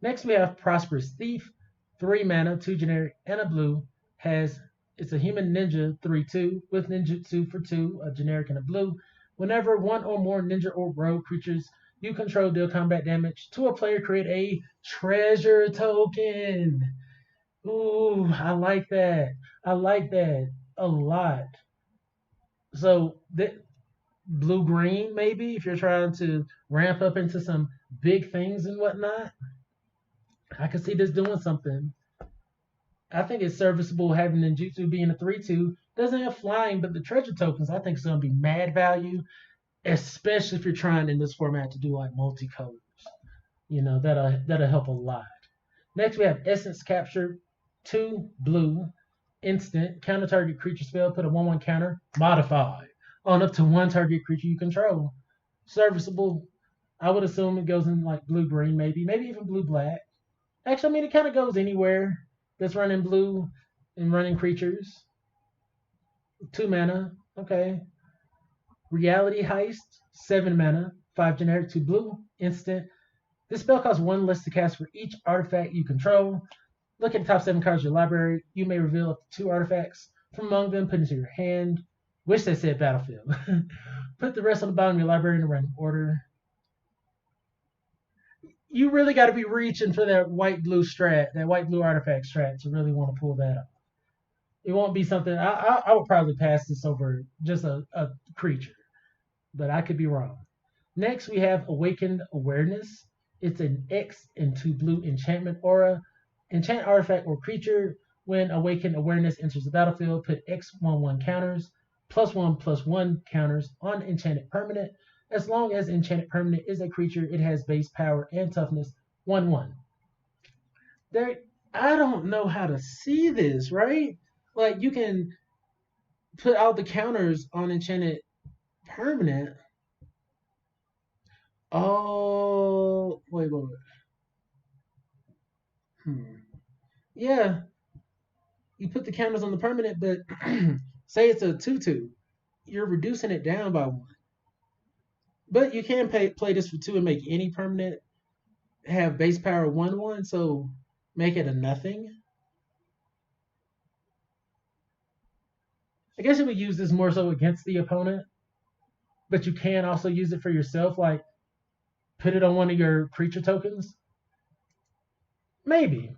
Next, we have Prosperous Thief. 3 mana, 2 generic, and a blue. It's a human ninja 3/2 with ninjutsu for 2, a generic and a blue. Whenever one or more ninja or rogue creatures you control deal combat damage to a player, create a treasure token. Ooh, I like that. I like that a lot. So blue-green, maybe, if you're trying to ramp up into some big things and whatnot. I can see this doing something. I think it's serviceable having ninjutsu being a 3/2. Doesn't have flying, but the treasure tokens I think is going to be mad value, especially if you're trying in this format to do like multicolors. That'll help a lot. Next, we have Essence Capture. 2 blue, instant, counter target creature spell, put a 1/1 counter, modify, on up to 1 target creature you control. Serviceable. I would assume it goes in like blue-green, maybe even blue-black. Actually, it kind of goes anywhere that's running blue and running creatures. 2 mana, okay. Reality Heist, 7 mana, 5 generic, 2 blue, instant. This spell costs 1 less to cast for each artifact you control. Look at the top 7 cards of your library. You may reveal up to 2 artifacts from among them, put into your hand. Wish they said battlefield. Put the rest on the bottom of your library in a random order. You really got to be reaching for that white-blue strat, that white-blue artifact strat to really want to pull that off. It won't be something, I would probably pass this over just a creature, but I could be wrong. Next, we have Awakened Awareness. It's an X and 2 blue enchantment aura. Enchant artifact or creature. When Awakened Awareness enters the battlefield, put X/1/1 counters, +1/+1 counters on enchanted permanent. As long as enchanted permanent is a creature, it has base power and toughness 1/1. I don't know how to see this, right? Like, you can put out the counters on enchanted permanent. Oh, wait. Yeah, you put the counters on the permanent, but say it's a 2/2, you're reducing it down by 1. But you can play this for 2 and make any permanent have base power 1/1, so make it a nothing. I guess you would use this more so against the opponent, but you can also use it for yourself, like put it on one of your creature tokens. Maybe.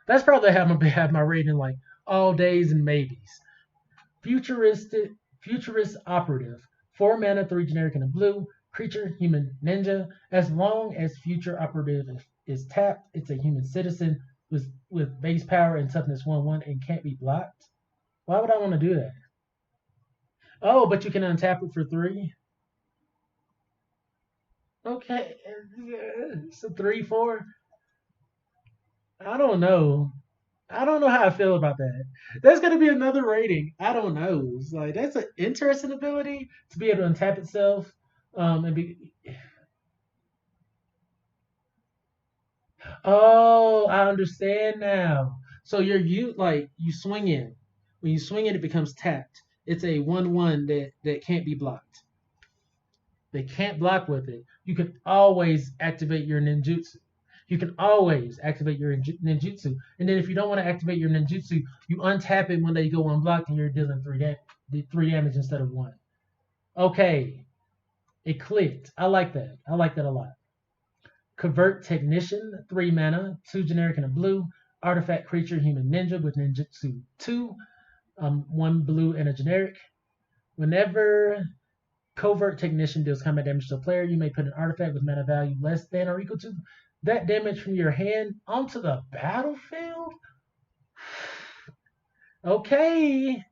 That's probably how I'm gonna have my rating, like all days and maybes. Futurist Operative. 4 mana, 3 generic and a blue. Creature, human ninja. As long as Future Operative is tapped, it's a human citizen with base power and toughness 1/1 and can't be blocked. Why would I want to do that? Oh, but you can untap it for 3. Okay, so 3/4. I don't know. I don't know how I feel about that. That's gonna be another rating. I don't know. It's like that's an interesting ability to be able to untap itself. And be. Oh, I understand now. So you swing in. When you swing it, it becomes tapped. It's a 1/1 that can't be blocked. they can't block with it, you can always activate your ninjutsu. You can always activate your ninjutsu. And then if you don't want to activate your ninjutsu, you untap it when they go unblocked and you're dealing three damage instead of 1. Okay. It clicked. I like that. I like that a lot. Convert Technician, 3 mana, 2 generic and a blue. Artifact creature, human ninja with ninjutsu 2. 1 blue and a generic. Whenever Covert Technician deals combat damage to a player, you may put an artifact with mana value less than or equal to that damage from your hand onto the battlefield? Okay.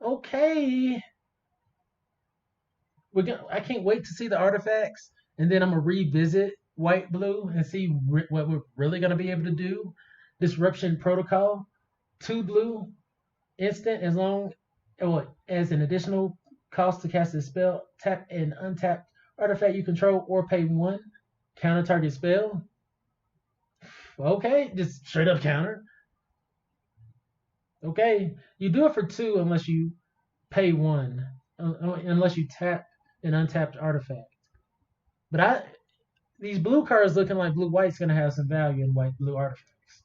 Okay. I can't wait to see the artifacts, and then I'm going to revisit White Blue and see what we're really going to be able to do. Disruption Protocol, 2 blue, instant as long as an additional cost to cast a spell, tap and untap artifact you control or pay 1, counter target spell. Okay, just straight up counter. Okay, you do it for 2 unless you pay 1, unless you tap an untapped artifact. But these blue cards looking like blue white's gonna have some value in white blue artifacts.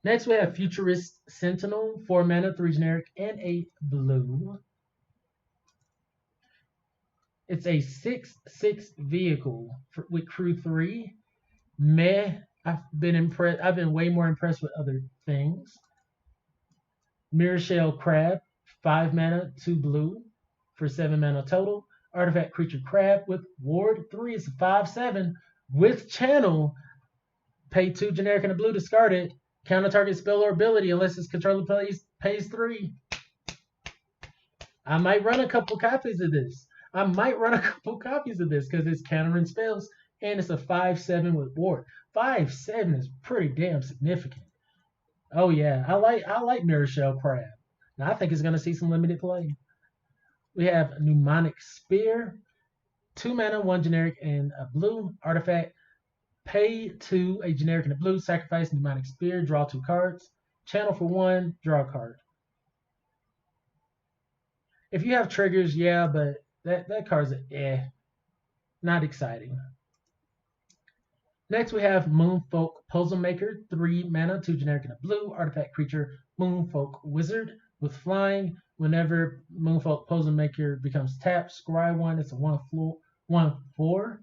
Next we have Futurist Sentinel, 4 mana, 3 generic, and 8 blue. It's a 6/6 vehicle with crew 3. Meh. I've been impressed. I've been way more impressed with other things. Mirror Shell Crab, 5 mana, 2 blue for 7 mana total. Artifact creature crab with ward 3. It's a 5/7 with channel. Pay 2 generic and a blue, discard it. Counter target spell or ability unless its controller pays 3. I might run a couple copies of this. Because it's countering spells and it's a 5/7 with ward. 5/7 is pretty damn significant. Oh yeah, I like Mirror Shell Crab. Now I think it's gonna see some limited play. We have Mnemonic Spear, 2 mana, 1 generic and a blue. Artifact, pay 2, a generic and a blue. Sacrifice Mnemonic Spear, draw 2 cards. Channel for 1, draw a card. If you have triggers, yeah, but that card's not exciting. Next we have Moonfolk Puzzle Maker, 3 mana, 2 generic and a blue. Artifact creature, Moonfolk Wizard with flying. Whenever Moonfolk Puzzle Maker becomes tapped, scry 1. It's a 1/4.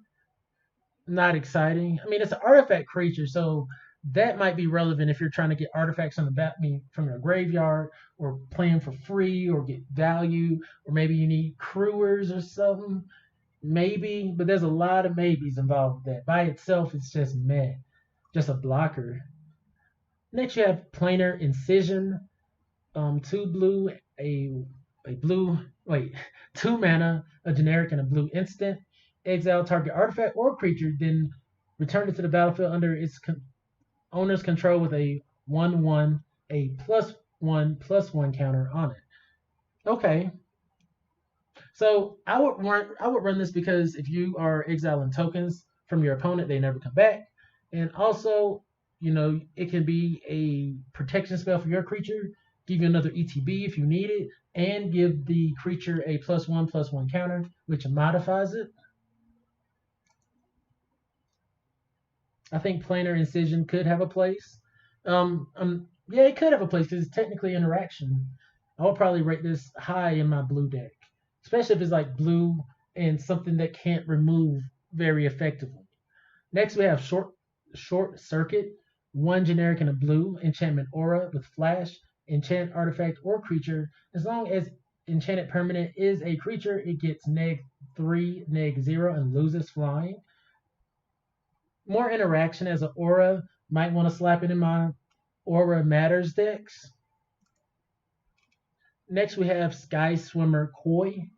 Not exciting. I mean, it's an artifact creature, so that might be relevant if you're trying to get artifacts on the back from your graveyard, or playing for free, or get value, or maybe you need crewers or something. Maybe, but there's a lot of maybes involved with that. By itself, it's just meh. Just a blocker. Next, you have Planar Incision. 2 blue, a blue, 2 mana, a generic, and a blue instant. Exile target artifact or creature, then return it to the battlefield under its owner's control with a 1/1, a +1/+1 counter on it. Okay. So I would run this because if you are exiling tokens from your opponent, they never come back. And also, it can be a protection spell for your creature, give you another ETB if you need it, and give the creature a +1/+1 counter, which modifies it. I think Planar Incision could have a place. Yeah, it could have a place because it's technically interaction. I would probably rate this high in my blue deck, especially if it's like blue and something that can't remove very effectively. Next, we have Short Circuit, 1 generic and a blue, enchantment aura with flash, enchant artifact or creature. As long as enchanted permanent is a creature, it gets -3, -0, and loses flying. More interaction as an aura. Might want to slap it in my Aura Matters decks. Next, we have Sky Swimmer Koi.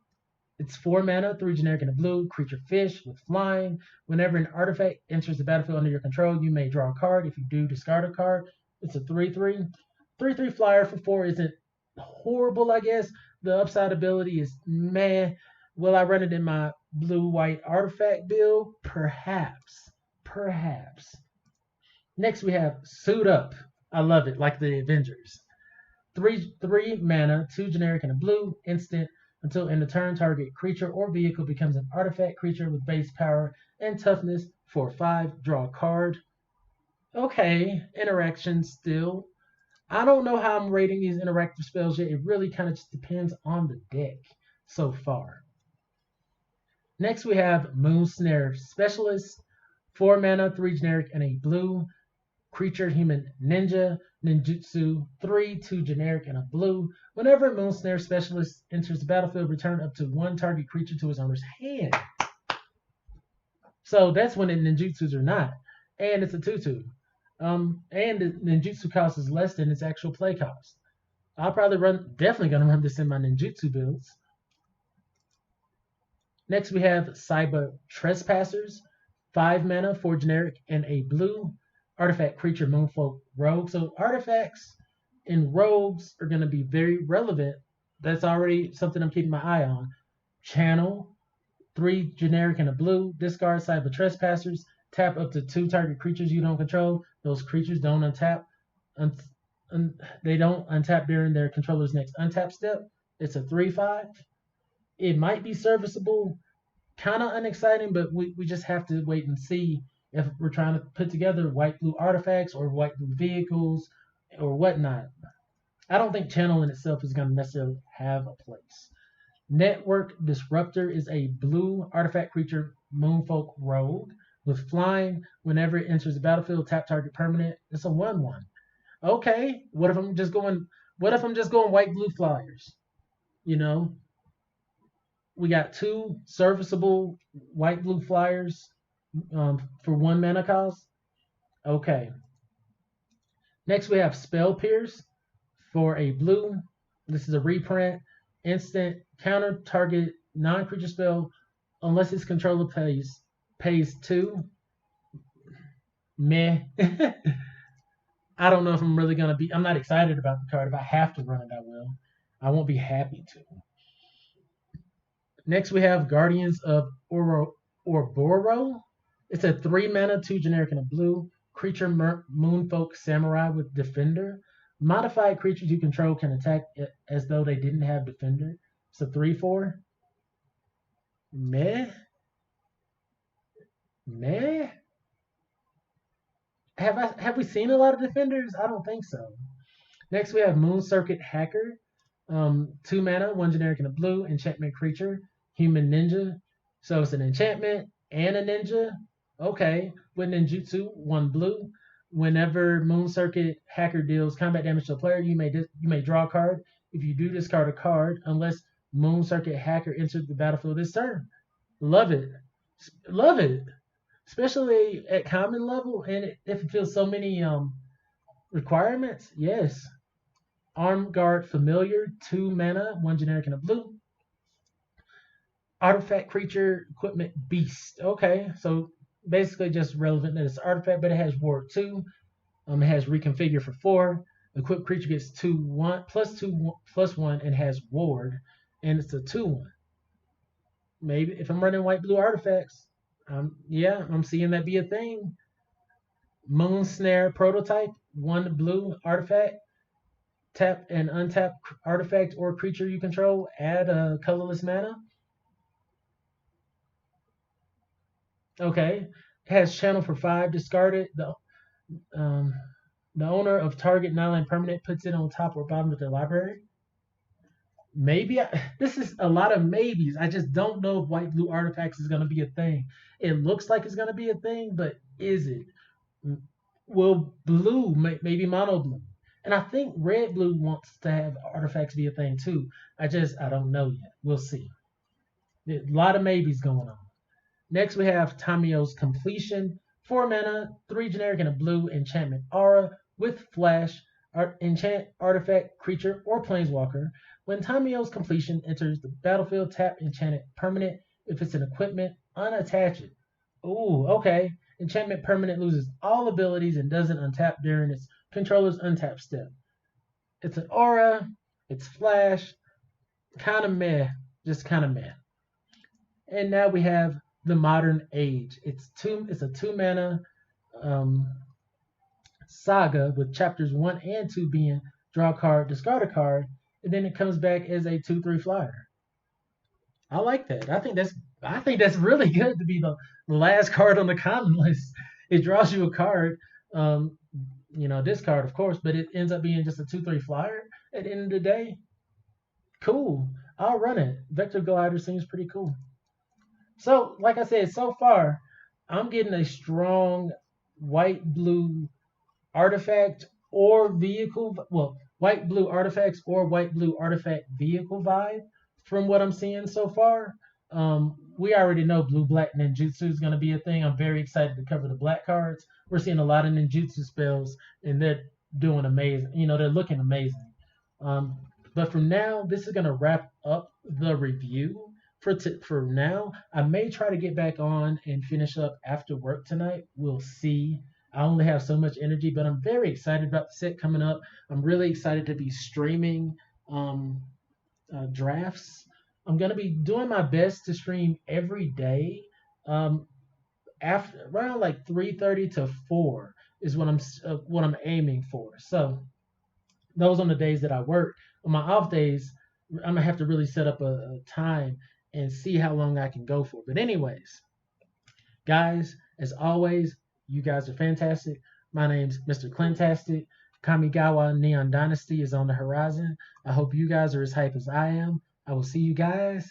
It's 4 mana, 3 generic and a blue, creature fish with flying. Whenever an artifact enters the battlefield under your control, you may draw a card. If you do, discard a card. It's a 3/3. 3/3 flyer for 4 isn't horrible, I guess. The upside ability is meh. Will I run it in my blue-white artifact build? Perhaps. Next, we have Suit Up. I love it, like the Avengers. 3 mana, 2 generic and a blue, instant. Until end of turn, target creature or vehicle becomes an artifact creature with base power and toughness for 5. Draw a card. Okay, interaction still. I don't know how I'm rating these interactive spells yet. It really kind of just depends on the deck so far. Next we have Moon Snare Specialist. 4 mana, 3 generic, and a blue. Creature, human, ninja, ninjutsu, 3, 2 generic, and a blue. Whenever Moon Snare Specialist enters the battlefield, return up to 1 target creature to its owner's hand. So that's when the ninjutsus are not. And it's a 2/2. And the ninjutsu cost is less than its actual play cost. I'll probably definitely gonna run this in my ninjutsu builds. Next we have Cyber Trespassers. 5 mana, 4 generic, and a blue. Artifact creature, Moonfolk Rogue. So artifacts and rogues are going to be very relevant. That's already something I'm keeping my eye on. Channel, 3 generic and a blue. Discard Cyber Trespassers. Tap up to 2 target creatures you don't control. Those creatures don't untap. They don't untap during their controller's next untap step. It's a 3/5. It might be serviceable. Kind of unexciting, but we just have to wait and see if we're trying to put together white-blue artifacts or white-blue vehicles or whatnot. I don't think Channel in itself is going to necessarily have a place. Network Disruptor is a blue artifact creature, Moonfolk Rogue, with flying. Whenever it enters the battlefield, tap target permanent. It's a 1/1. Okay, what if I'm just going white-blue flyers? You know, we got 2 serviceable white-blue flyers for 1 mana cost. Okay. Next we have Spell Pierce for a blue. This is a reprint. Instant counter target non-creature spell unless its controller pays 2. Meh. I don't know if I'm really gonna be. I'm not excited about the card. If I have to run it, I will. I won't be happy to. Next we have Guardians of Ouroboros. It's a 3 mana, 2 generic, and a blue. Creature, Moonfolk Samurai with Defender. Modified creatures you control can attack as though they didn't have Defender. It's a 3/4. Meh. Have we seen a lot of Defenders? I don't think so. Next we have Moon Circuit Hacker. 2 mana, 1 generic, and a blue. Enchantment creature, human ninja. So it's an enchantment and a ninja. Okay, with ninjutsu, 1 blue. Whenever Moon Circuit Hacker deals combat damage to a player, you may draw a card. If you do, discard a card unless Moon Circuit Hacker enters the battlefield this turn. Love it. Love it. Especially at common level, and if it fills so many requirements. Yes. Armed Guard Familiar, 2 mana, 1 generic, and a blue. Artifact creature, equipment, beast. Okay, so basically just relevant that it's an artifact, but it has ward 2. It has reconfigure for 4. Equipped creature gets 2/1 +2/+1 and has ward, and it's a 2/1. Maybe if I'm running white blue artifacts, I'm seeing that be a thing. Moon Snare Prototype, 1 blue artifact. Tap and untap artifact or creature you control. Add a colorless mana. Okay. It has channel for 5. Discard it. The owner of target non-land permanent puts it on top or bottom of their library. Maybe this is a lot of maybes. I just don't know if white blue artifacts is going to be a thing. It looks like it's going to be a thing, but is it? Will blue, maybe mono blue? And I think red blue wants to have artifacts be a thing too. I don't know yet. We'll see. A lot of maybes going on. Next we have Tamio's Completion. 4 mana, 3 generic, and a blue enchantment aura with flash. Enchant artifact, creature, or planeswalker. When Tamio's Completion enters the battlefield, tap enchanted permanent. If it's an equipment, unattach it. Ooh, okay. Enchantment permanent loses all abilities and doesn't untap during its controller's untap step. It's an aura. It's flash. Kind of meh. Just kind of meh. And now we have the Modern Age. It's a 2 mana saga with chapters 1 and 2 being draw a card, discard a card, and then it comes back as a 2/3 flyer. I like that. I think that's really good to be the last card on the common list. It draws you a card, um, this card of course, but it ends up being just a 2/3 flyer at the end of the day. Cool. I'll run it. Vector Glider seems pretty cool. So, like I said, so far, I'm getting a strong white blue artifact or vehicle. Well, white blue artifacts or white blue artifact vehicle vibe from what I'm seeing so far. We already know blue black ninjutsu is going to be a thing. I'm very excited to cover the black cards. We're seeing a lot of ninjutsu spells, and they're doing amazing. They're looking amazing. But for now, this is going to wrap up the review for now. I may try to get back on and finish up after work tonight. We'll see. I only have so much energy, but I'm very excited about the set coming up. I'm really excited to be streaming drafts. I'm going to be doing my best to stream every day. After around like 3:30 to 4 is what I'm aiming for. So those on the days that I work. On my off days, I'm gonna have to really set up a time and see how long I can go for. But anyways, guys, as always, you guys are fantastic. My name's Mr.Clintastik. Kamigawa Neon Dynasty is on the horizon. I hope you guys are as hype as I am. I will see you guys